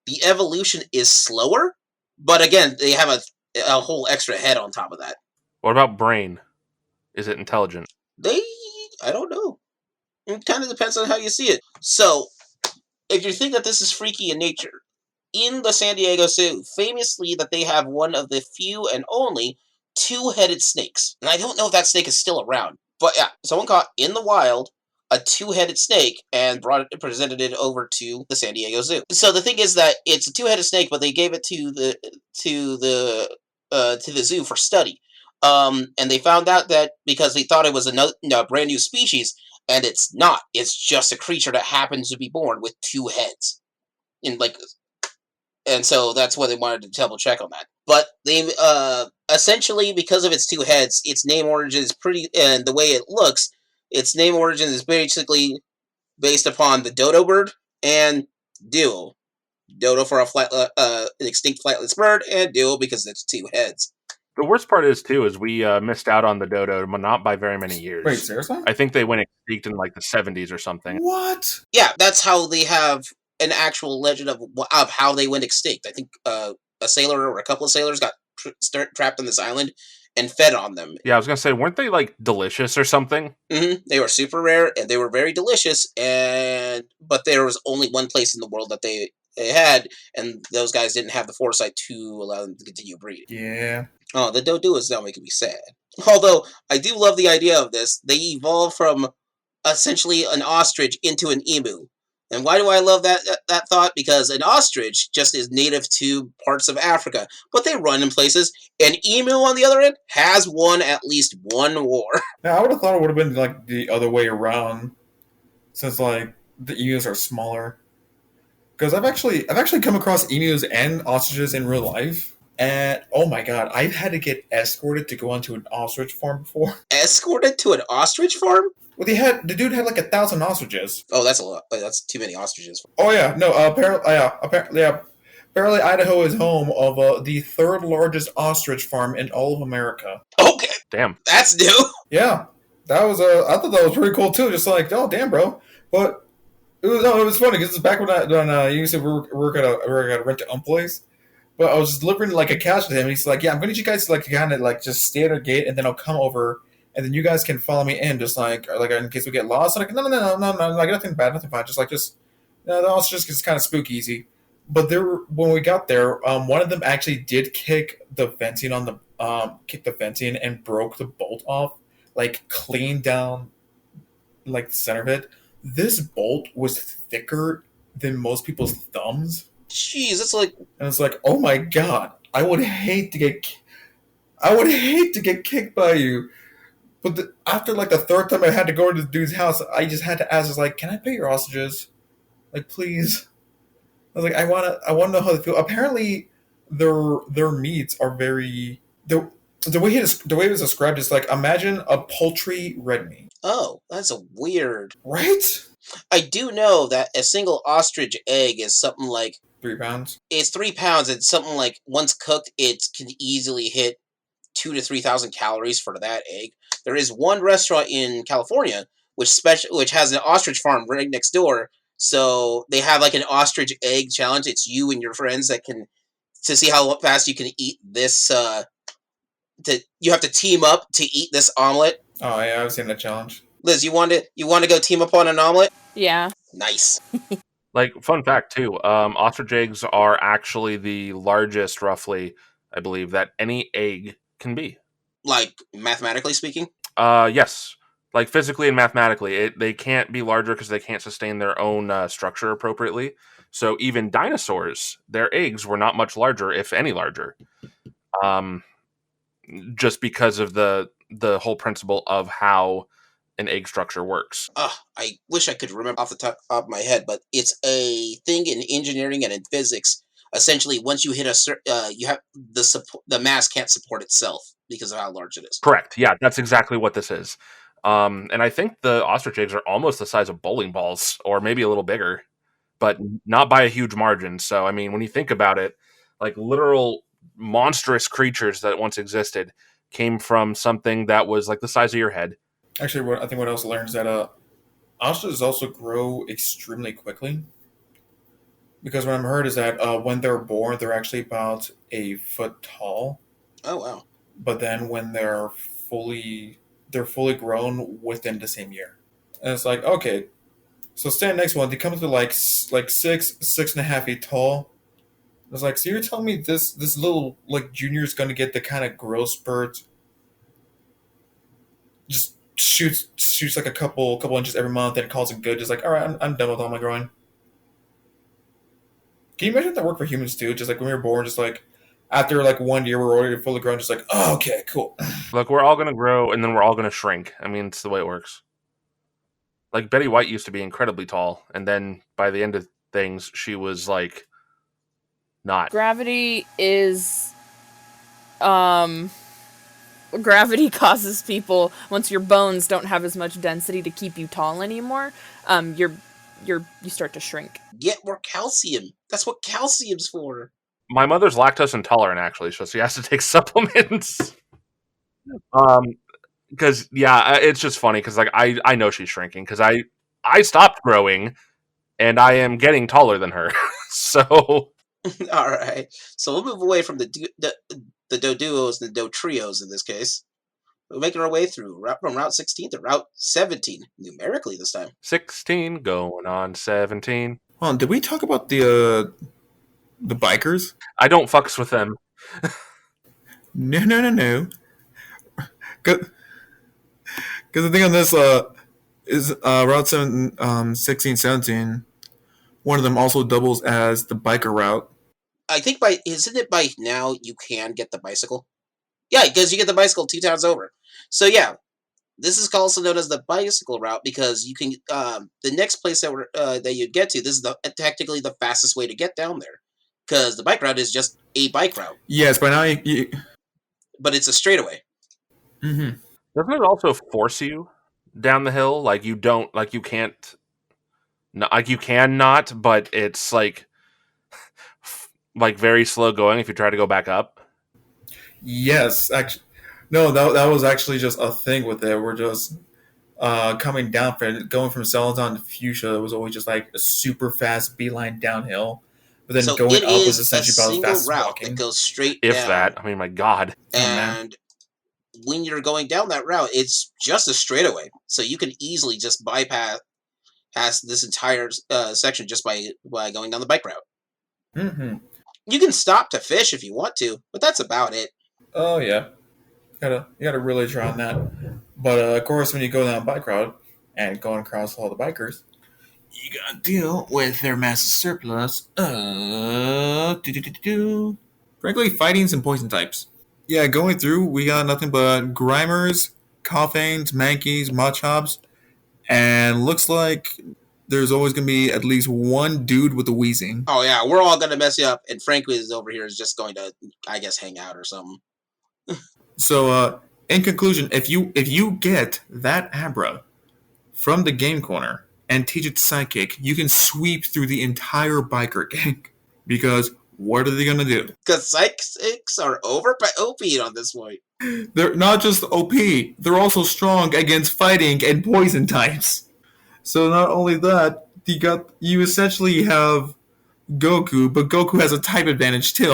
the evolution is slower, but again, they have a whole extra head on top of that. What about brain? Is it intelligent? I don't know. It kind of depends on how you see it. So, if you think that this is freaky in nature, in the San Diego Zoo, famously that they have one of the few and only two-headed snakes. And I don't know if that snake is still around. But yeah, someone caught in the wild a two-headed snake and presented it over to the San Diego Zoo. So the thing is that it's a two-headed snake, but they gave it to the zoo for study. And they found out that because they thought it was a brand new species, and it's not. It's just a creature that happens to be born with two heads. In like and so that's why they wanted to double check on that. But they essentially, because of its two heads, its name origin is pretty, and the way it looks, its name origin is basically based upon the dodo bird and duo. Dodo for an extinct flightless bird, and duo because it's two heads. The worst part is we missed out on the dodo, but not by very many years. Wait, seriously? I think they went extinct in like the 70s or something. What? Yeah, that's how they have an actual legend of how they went extinct. I think a sailor or a couple of sailors got trapped on this island and fed on them. Yeah, I was gonna say, weren't they like delicious or something? Mm-hmm. They were super rare and they were very delicious, but there was only one place in the world that they had, and those guys didn't have the foresight to allow them to continue breeding. Yeah. Oh, the dodo is now making me sad. Although I do love the idea of this, they evolved from essentially an ostrich into an emu. And why do I love that thought? Because an ostrich just is native to parts of Africa, but they run in places. An emu, on the other end, has won at least one war. Now, I would have thought it would have been like the other way around, since like the emus are smaller. Because I've actually come across emus and ostriches in real life, and oh my god, I've had to get escorted to go onto an ostrich farm before. Escorted to an ostrich farm? Well, the dude had like 1,000 ostriches. Oh, that's a lot. That's too many ostriches. Oh yeah, no. Apparently, Idaho is home of the third largest ostrich farm in all of America. Okay, Damn. that's new. Yeah, that was I thought that was pretty cool too. Just like, oh damn, bro. But it was funny because it's back when I used to work at a rent-to-own place. But I was just delivering like a couch to him, and he's like, "Yeah, I'm gonna need you guys to like kind of like just stay at our gate, and then I'll come over, and then you guys can follow me in, just like in case we get lost." I'm like, no, like nothing bad, nothing bad, just the ostrich is kind of spooky easy. But when we got there, one of them actually did kick the fencing and broke the bolt off, like clean down like the center of it. This bolt was thicker than most people's thumbs. Jeez, that's like. And it's like, oh my god, I would hate to get kicked by you. But after like the third time I had to go to this dude's house, I just had to ask, "Is like, can I pet your ostriches? Like, please." I was like, I wanna know how they feel. Apparently, their meats are very the way it was described is like, imagine a poultry red meat. Oh, that's a weird. Right? I do know that a single ostrich egg is something like 3 pounds. It's 3 pounds. It's something like once cooked, it can easily hit 2,000 to 3,000 calories for that egg. There is one restaurant in California which has an ostrich farm right next door. So they have like an ostrich egg challenge. It's you and your friends to see how fast you can eat this. You have to team up to eat this omelet. Oh yeah, I've seen that challenge. Liz, you want to go team up on an omelet? Yeah. Nice. Like, fun fact too, ostrich eggs are actually the largest, roughly, I believe, that any egg can be. Like, mathematically speaking? Yes. Like, physically and mathematically. They can't be larger because they can't sustain their own structure appropriately. So even dinosaurs, their eggs were not much larger, if any larger. Just because of the whole principle of how an egg structure works. I wish I could remember off the top of my head, but it's a thing in engineering and in physics. Essentially, once you hit you have the mass can't support itself because of how large it is. Correct. Yeah, that's exactly what this is. And I think the ostrich eggs are almost the size of bowling balls, or maybe a little bigger, but not by a huge margin. So, I mean, when you think about it, like literal monstrous creatures that once existed came from something that was like the size of your head. Actually, I think what else I learned is that ostriches also grow extremely quickly. Because what I've heard is that when they're born, they're actually about a foot tall. Oh wow! But then when they're fully grown within the same year, and it's like, okay, so stand next one, they come to like 6.5 feet tall. It's like, so you're telling me this little like junior is going to get the kind of growth spurt just shoots like a couple inches every month, and calls it good. Just like, all right, I'm done with all my growing. Can you imagine that work for humans too? Just like when we were born, just like after like 1 year, we're already fully grown. Just like, oh, okay, cool. Look, we're all gonna grow, and then we're all gonna shrink. I mean, it's the way it works. Like Betty White used to be incredibly tall, and then by the end of things, she was like not. Gravity is um gravity causes people, once your bones don't have as much density to keep you tall anymore, you start to shrink. Get more calcium. That's what calcium's for. My mother's lactose intolerant, actually, so she has to take supplements. Because it's just funny because like I know she's shrinking because I stopped growing and I am getting taller than her. So All right. So we'll move away from the doduos and the dotrios in this case. We're making our way through from Route 16 to Route 17, numerically this time. 16 going on 17. Hold on, did we talk about the bikers? I don't fucks with them. No. Because the thing on this is Route 16, 17. One of them also doubles as the biker route. I think isn't it by now you can get the bicycle? Yeah, because you get the bicycle 2 towns over. So yeah, this is also known as the bicycle route because you can the next place that you'd get to. This is technically the fastest way to get down there because the bike route is just a bike route. Yes, by now but it's a straightaway. Mm-hmm. Doesn't it also force you down the hill? Like you don't, like you can't, like you can not, but it's like very slow going if you try to go back up. Yes, actually, no, that was actually just a thing with it. We're just coming down from it, going from Celadon to Fuchsia. It was always just like a super fast beeline downhill, but then So going it up was is a essentially about as single fast as route walking. that goes straight If down. that, I mean, my God. And when you're going down that route, it's just a straightaway, so you can easily just bypass this entire section just by going down the bike route. Mm-hmm. You can stop to fish if you want to, but that's about it. Oh yeah, you gotta really try on that. But of course, when you go down a bike route and going across all the bikers, you gotta deal with their massive surplus of frankly fightings and poison types. Yeah, going through, we got nothing but Grimers, Coughings, Mankeys, Machops, and looks like there's always going to be at least one dude with a wheezing. Oh yeah, we're all gonna mess you up, and Frank is over here is just going to, I guess, hang out or something. So, in conclusion, if you get that Abra from the game corner and teach it Psychic, you can sweep through the entire biker gang. Because what are they going to do? Because psychics are over by OP on this point. They're not just OP, they're also strong against fighting and poison types. So not only that, you essentially have Goku, but Goku has a type advantage too.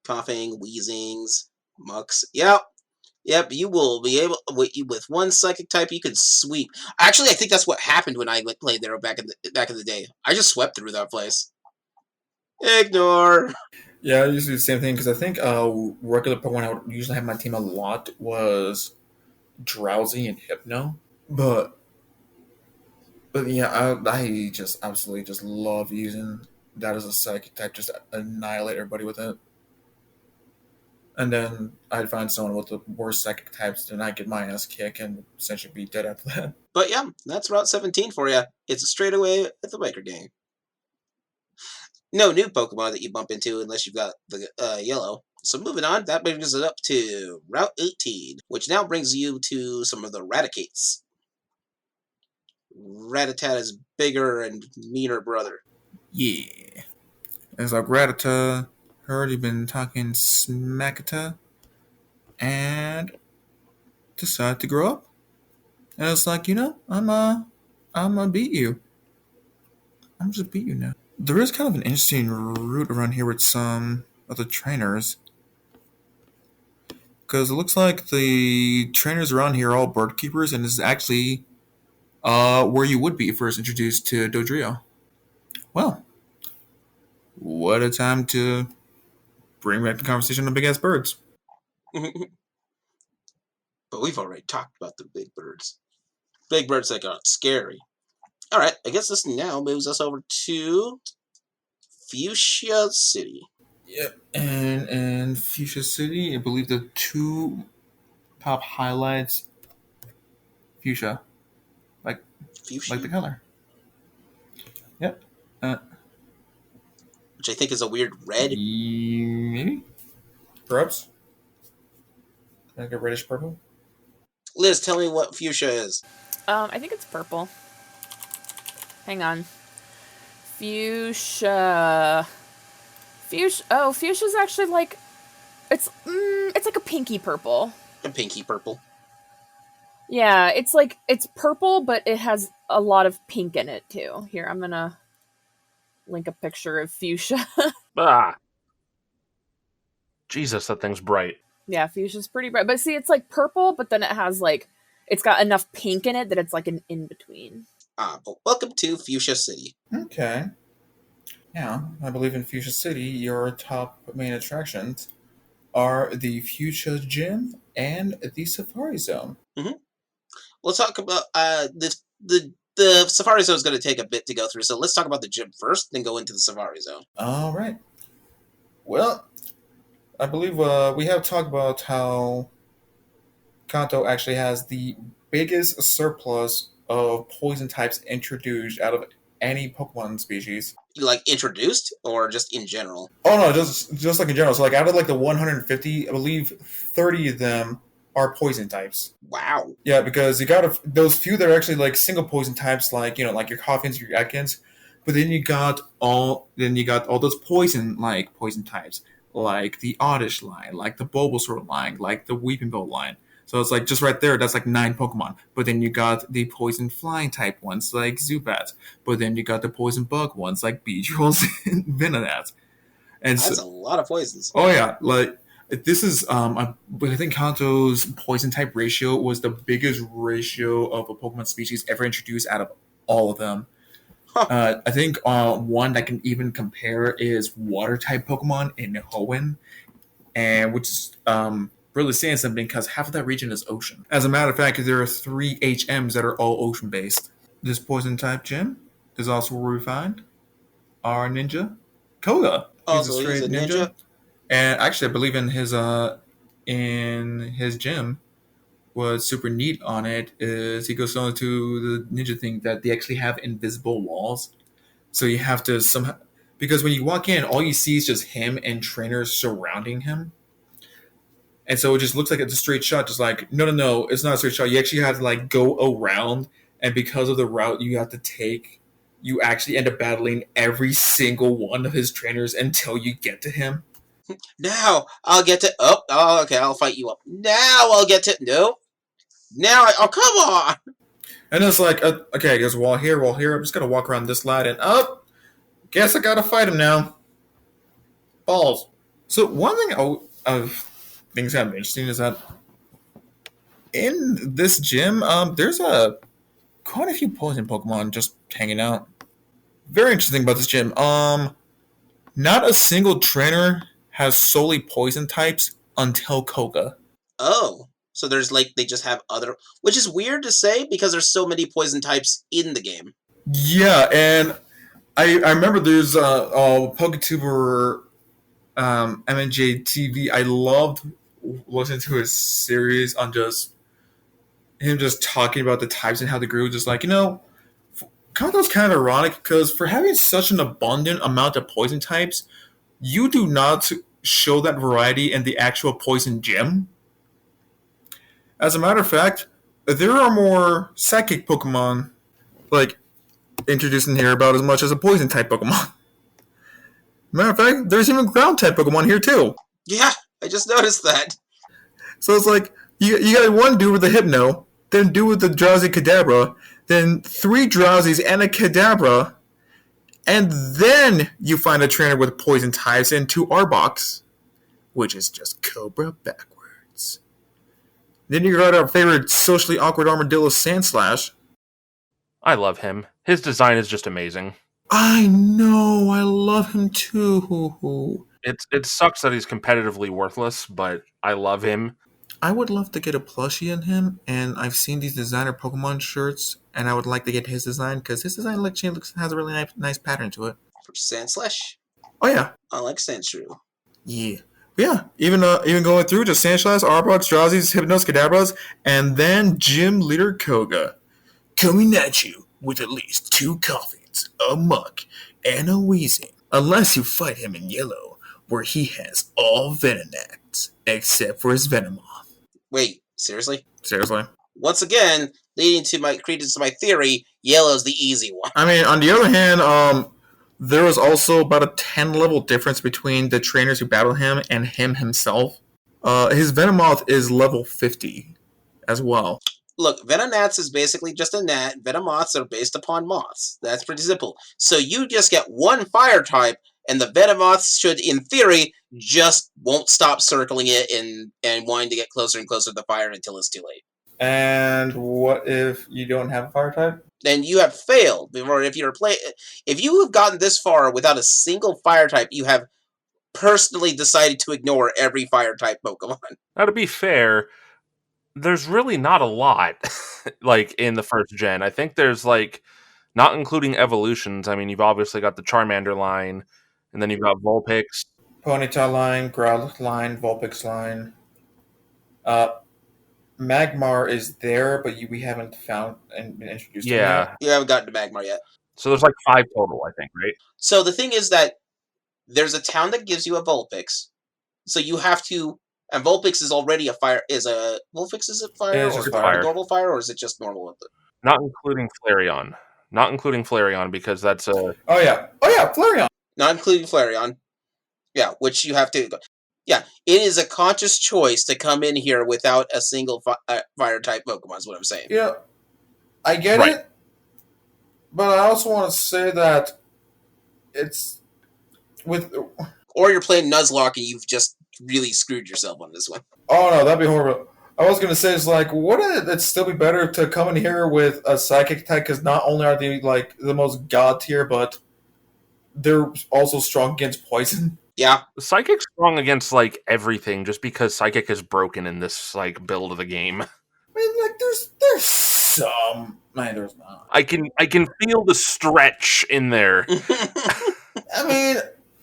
Coughing, wheezings, mucks. Yep, you will be able with one psychic type. You can sweep. Actually, I think that's what happened when I played there back in the day. I just swept through that place. Ignore. Yeah, I used to do the same thing because I think regular Pokemon I would usually have my team a lot was Drowsy and Hypno, but yeah, I just absolutely just love using that as a psychic type, just to annihilate everybody with it. And then I'd find someone with the worst psychic types, then I'd get my ass kicked and essentially be dead after that. But yeah, that's Route 17 for you. It's a straightaway at the biker gang. No new Pokemon that you bump into unless you've got the yellow. So moving on, that brings us up to Route 18, which now brings you to some of the Raticates. Rattata's bigger and meaner brother. Yeah. It's like Rattata, heard you've been talking Smackata, and decided to grow up. And it's like, I'm gonna beat you. I'm just beat you now. There is kind of an interesting route around here with some of the trainers. Because it looks like the trainers around here are all bird keepers, and this is actually where you would be first introduced to Dodrio. Well, what a time to bring back the conversation on big ass birds. But we've already talked about the big birds. Big birds that got scary. Alright, I guess this now moves us over to Fuchsia City. Yep. And in Fuchsia City, I believe the two top highlights fuchsia, like Fuchsia? the color. Yep. Which I think is a weird red. Maybe. Perhaps. Like a reddish purple. Liz, tell me what fuchsia is. I think it's purple. Hang on. Fuchsia. Oh, fuchsia's actually like it's like a pinky purple. A pinky purple. Yeah, it's purple, but it has a lot of pink in it too. Here, I'm gonna link a picture of fuchsia. Ah. Jesus, that thing's bright. Yeah, fuchsia's pretty bright. But see, it's like purple, but then it has like it's got enough pink in it that it's like an in-between. Well, welcome to Fuchsia City. Okay. Yeah, I believe in Fuchsia City, your top main attractions are the Fuchsia Gym and the Safari Zone. Mm-hmm. Let's talk about the Safari Zone is going to take a bit to go through, so let's talk about the gym first, then go into the Safari Zone. All right. Well, I believe we have talked about how Kanto actually has the biggest surplus of poison types introduced out of any Pokemon species. You like introduced or just in general? Oh no, just like in general. So like out of like the 150, I believe 30 of them are poison types. Wow. Yeah, because you got those few that are actually like single poison types, like like your Coffins, your Atkins, but then you got all those poison types, like the Oddish line, like the Bulbasaur line, like the Weeping Bow line. So it's like just right there, that's like 9 Pokemon. But then you got the poison flying type ones like Zubat. But then you got the poison bug ones like Beedrills and Venonat. And that's a lot of poisons. Oh yeah, like this is I think Kanto's poison type ratio was the biggest ratio of a Pokemon species ever introduced out of all of them. Huh. I think one that can even compare is water type Pokemon in Hoenn, and which is really saying something because half of that region is ocean. As a matter of fact, there are 3 HMs that are all ocean based. This poison type gym is also where we find our ninja, Koga. He's a straight ninja. And actually, I believe in his gym, what's super neat on it is he goes on to the ninja thing that they actually have invisible walls. So you have to somehow, because when you walk in, all you see is just him and trainers surrounding him. And so it just looks like it's a straight shot, just like, no, it's not a straight shot. You actually have to like go around, and because of the route you have to take, you actually end up battling every single one of his trainers until you get to him. Now I'll get to okay, I'll fight you up. Now I'll get to come on. And it's like okay, there's a wall here. I'm just gonna walk around this line and guess I gotta fight him now. Balls. So one thing things that are interesting is that in this gym, there's quite a few poison Pokemon just hanging out. Very interesting about this gym. Not a single trainer has solely poison types until Koga. Oh, so there's like they just have other, which is weird to say because there's so many poison types in the game. Yeah, and I remember there's PokeTuber MNJ TV. I loved listening to his series on just him just talking about the types and how they grew. Just like Kanto's kind of ironic because for having such an abundant amount of poison types, you do not show that variety in the actual poison gym. As a matter of fact, there are more psychic Pokemon like introduced in here about as much as a poison type Pokemon. Matter of fact, there's even ground type Pokemon here too. Yeah, I just noticed that. So it's like you got one dude with a Hypno, then dude with the Drowsy Kadabra, then 3 Drowsies and a Kadabra, and then you find a trainer with poison types and 2 Arbok, which is just Cobra backwards. Then you got our favorite socially awkward Armadillo Sandslash. I love him. His design is just amazing. I know, I love him too. It sucks that he's competitively worthless, but I love him. I would love to get a plushie in him, and I've seen these designer Pokemon shirts, and I would like to get his design because his design has a really nice pattern to it. For Sandslash? Oh yeah, I like Sandshrew. yeah, but yeah. Even going through to Sandslash, Arbok, Drowsies, Hypnos, Kadabras, and then Gym Leader Koga coming at you with at least 2 coughings, a muck, and a wheezing. Unless you fight him in yellow, where he has all Venonats except for his Venomoth. Wait, seriously? Seriously. Once again, leading to my credence to my theory, yellow's the easy one. I mean, on the other hand, there was also about a 10 level difference between the trainers who battled him and him himself. His Venomoth is level 50 as well. Look, Venonats is basically just a gnat. Venomoths are based upon moths. That's pretty simple. So you just get one fire type, and the Venomoths should, in theory, just won't stop circling it and wanting to get closer and closer to the fire until it's too late. And what if you don't have a fire type? Then you have failed. Or if you have gotten this far without a single fire type, you have personally decided to ignore every fire type Pokemon. Now, to be fair, there's really not a lot, like, in the first gen. I think there's, like, not including evolutions. I mean, you've obviously got the Charmander line, and then you've got Vulpix. Ponyta line, Growlithe line, Vulpix line. Magmar is there, but we haven't found and been introduced to him yet. You haven't gotten to Magmar yet. So there's like 5 total, I think, right? So the thing is that there's a town that gives you a Vulpix. So you have to... And Vulpix is already a fire... Vulpix is a fire? It is Or fire. normal fire? Or is it just normal? Not including Flareon. Not including Flareon, because that's a... Oh yeah, Flareon! Not including Flareon. Yeah, which you have to... Yeah, it is a conscious choice to come in here without a single fire-type Pokemon, is what I'm saying. Yeah, I get Right. it, but I also want to say that it's... with. Or you're playing Nuzlocke and you've just really screwed yourself on this one. Oh no, that'd be horrible. I was gonna say, it's like, wouldn't it still be better to come in here with a psychic type? Because not only are they like the most god tier, but they're also strong against poison. Yeah. Psychic's strong against, like, everything, just because Psychic is broken in this, like, build of the game. I mean, like, there's some. Man, there's not. I can feel the stretch in there. I mean,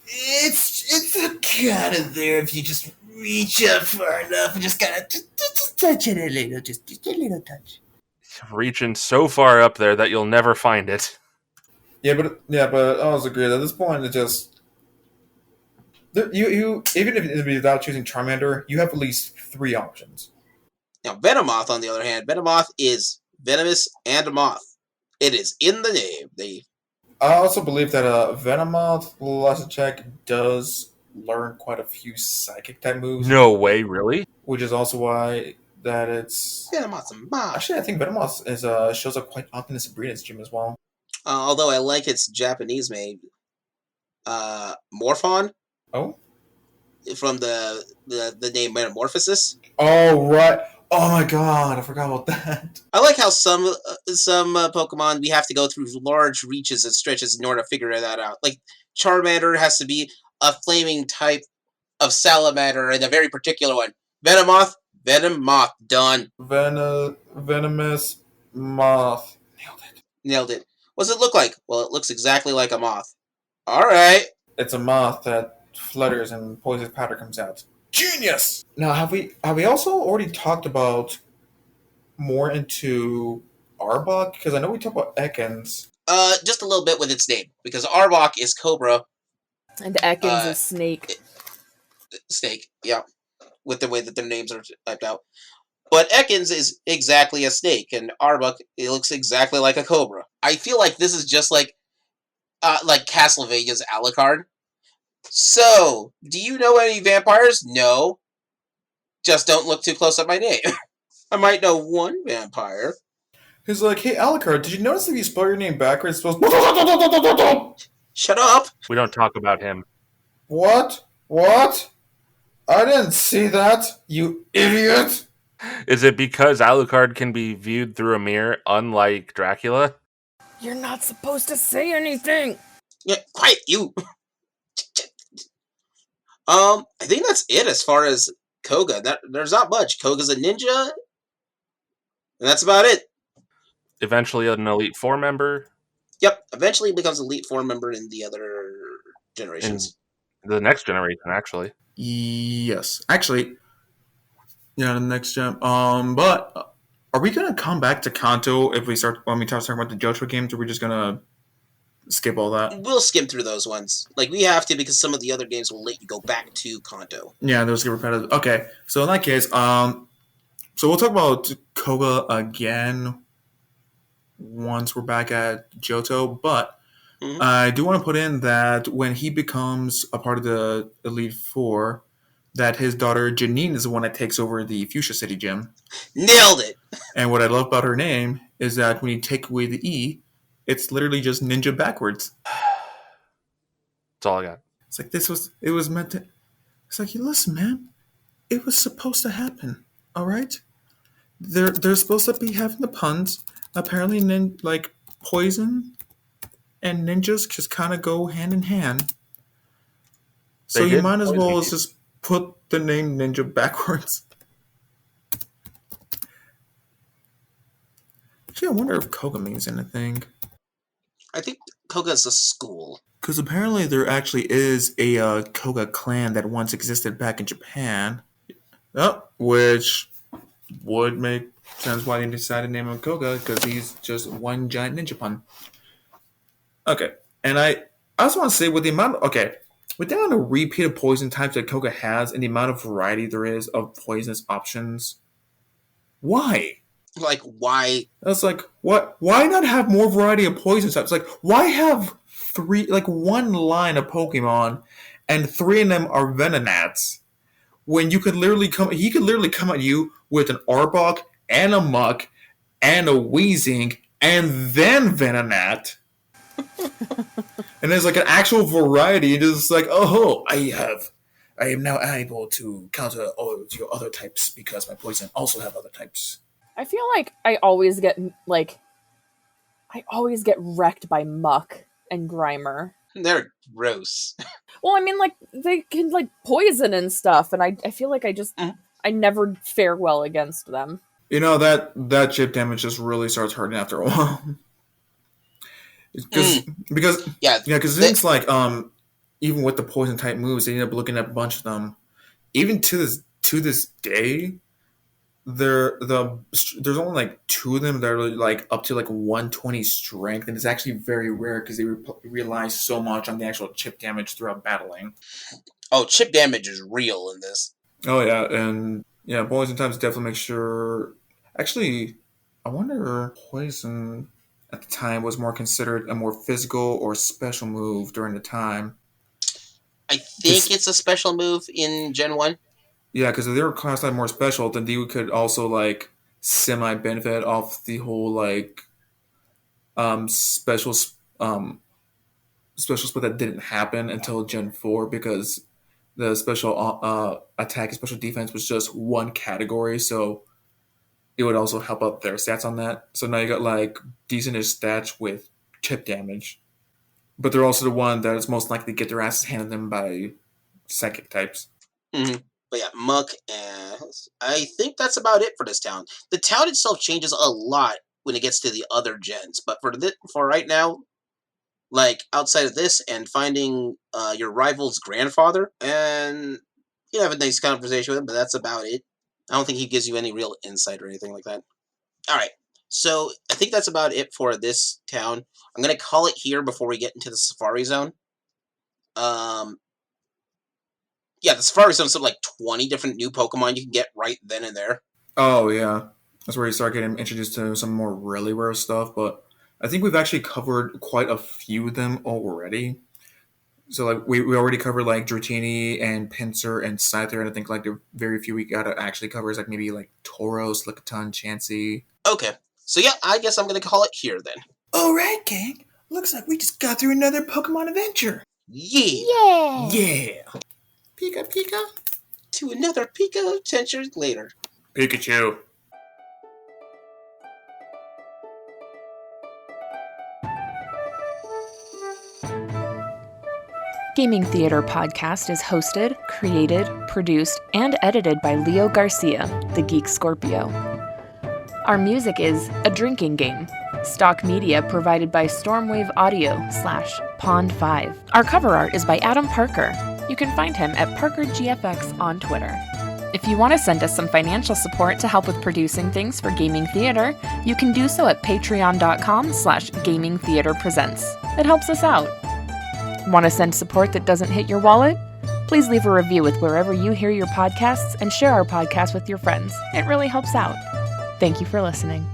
it's kind of there if you just reach up far enough and just kind of just touch it a little, just a little touch. Reaching so far up there that you'll never find it. Yeah, but I also agree that at this point it just you even if without choosing Charmander, you have at least 3 options. Now, Venomoth, on the other hand, Venomoth is venomous and a moth. It is in the name. I also believe that Venomoth, last check, does learn quite a few psychic type moves. No way, really? Which is also why that it's... Venomoth's a moth. Actually, I think Venomoth shows up quite often in Sabrina's gym as well. Although I like its Japanese made Morphon. Oh? From the name Metamorphosis. Oh, right. Oh my god, I forgot about that. I like how some Pokemon, we have to go through large reaches and stretches in order to figure that out. Like, Charmander has to be a flaming type of salamander, and a very particular one. Venomoth, done. Venomous moth. Nailed it. What does it look like? Well, it looks exactly like a moth. Alright. It's a moth that flutters and poison powder comes out. Genius! Now, have we also already talked about more into Arbok? Because I know we talked about Ekans. Just a little bit with its name, because Arbok is Cobra. And Ekans is Snake. Snake, yeah. With the way that their names are typed out. But Ekans is exactly a snake, and Arbok, it looks exactly like a cobra. I feel like this is just like Castlevania's Alucard. So, do you know any vampires? No. Just don't look too close at my name. I might know one vampire. He's like, hey, Alucard, did you notice if you spell your name backwards, it's supposed to... Shut up! We don't talk about him. What? I didn't see that, you idiot! Is it because Alucard can be viewed through a mirror, unlike Dracula? You're not supposed to say anything! Yeah, quiet, you! I think that's it as far as Koga. There's not much. Koga's a ninja, and that's about it. Eventually, an Elite Four member Yep. Eventually, he becomes Elite Four member in the other in generations. the next generation, actually. Yes, actually, yeah, the next gen. But are we gonna come back to Kanto if we start when we start talking about the JoJo games? Or are we just gonna skip all that? We'll skim through those ones. Like, we have to because some of the other games will let you go back to Kanto. Yeah, those get repetitive. Okay, so in that case, so we'll talk about Koga again once we're back at Johto, but Mhm. I do want to put in that when he becomes a part of the Elite Four, that his daughter Janine is the one that takes over the Fuchsia City gym. Nailed it! And what I love about her name is that when you take away the E, it's literally just ninja backwards. That's all I got. It's like it was meant to. It's like, listen, man, it was supposed to happen. All right, they're supposed to be having the puns. Apparently, like poison and ninjas just kind of go hand in hand. So They you did might as poison well you. just put the name ninja backwards. Gee, I wonder if Koga means anything. I think Koga's a school. Because apparently there actually is a Koga clan that once existed back in Japan. Oh, which would make sense why they decided to name him Koga, because he's just one giant ninja pun. Okay, and I also want to say with the amount with the amount of repeated poison types that Koga has and the amount of variety there is of poisonous options, why? Like, why? That's like, what? Why not have more variety of poison types? Like, why have one line of Pokemon, and three of them are Venonats? When you could literally he could literally come at you with an Arbok and a Muck and a Weezing and then Venonat. And there's like an actual variety. And it's like, oh, I am now able to counter all of your other types because my poison also have other types. I feel like I always get wrecked by Muck and Grimer. They're gross. Well, I mean, like they can like poison and stuff, and I feel like Mhm. I never fare well against them. You know that chip damage just really starts hurting after a while. Because Yeah, because they, things like even with the poison type moves, they end up looking at a bunch of them. Even to this day, there's only like two of them that are like up to like 120 strength, and it's actually very rare because they rely so much on the actual chip damage throughout battling. chip damage is real in this. Oh yeah, and yeah, poison types definitely make sure. Actually, I wonder if poison at the time was more considered a more physical or special move during the time. I think it's a special move in Gen 1. Yeah, because if they were classified more special, then they could also like semi benefit off the whole like um special um special split that didn't happen until Gen 4 because the special attack and special defense was just one category, so it would also help up their stats on that. So now you got like decentish stats with chip damage, but they're also the one that is most likely to get their asses handed them by psychic types. Mm-hmm. But yeah, Muck. I think that's about it for this town. The town itself changes a lot when it gets to the other gens, but for right now, like outside of this and finding your rival's grandfather, and you have a nice conversation with him, but that's about it. I don't think he gives you any real insight or anything like that. All right. So I think that's about it for this town. I'm gonna call it here before we get into the Safari Zone. Um, yeah, the Safari Zone is something like 20 different new Pokemon you can get right then and there. Oh yeah, that's where you start getting introduced to some more really rare stuff. But I think we've actually covered quite a few of them already. So like we already covered like Dratini and Pinsir and Scyther, and I think like the very few we gotta actually cover is like maybe like Tauros, Lickitung, Chansey. Okay. So yeah, I guess I'm gonna call it here then. Alright, gang. Looks like we just got through another Pokemon adventure. Yeah. Yeah. Yeah. Pika Pika. To another Pika adventure later. Pikachu. Gaming Theater Podcast is hosted, created, produced, and edited by Leo Garcia, the Geek Scorpio. Our music is A Drinking Game. Stock media provided by Stormwave Audio /Pond5. Our cover art is by Adam Parker. You can find him at ParkerGFX on Twitter. If you want to send us some financial support to help with producing things for Gaming Theater, you can do so at patreon.com/gamingtheaterpresents. It helps us out. Want to send support that doesn't hit your wallet? Please leave a review with wherever you hear your podcasts and share our podcast with your friends. It really helps out. Thank you for listening.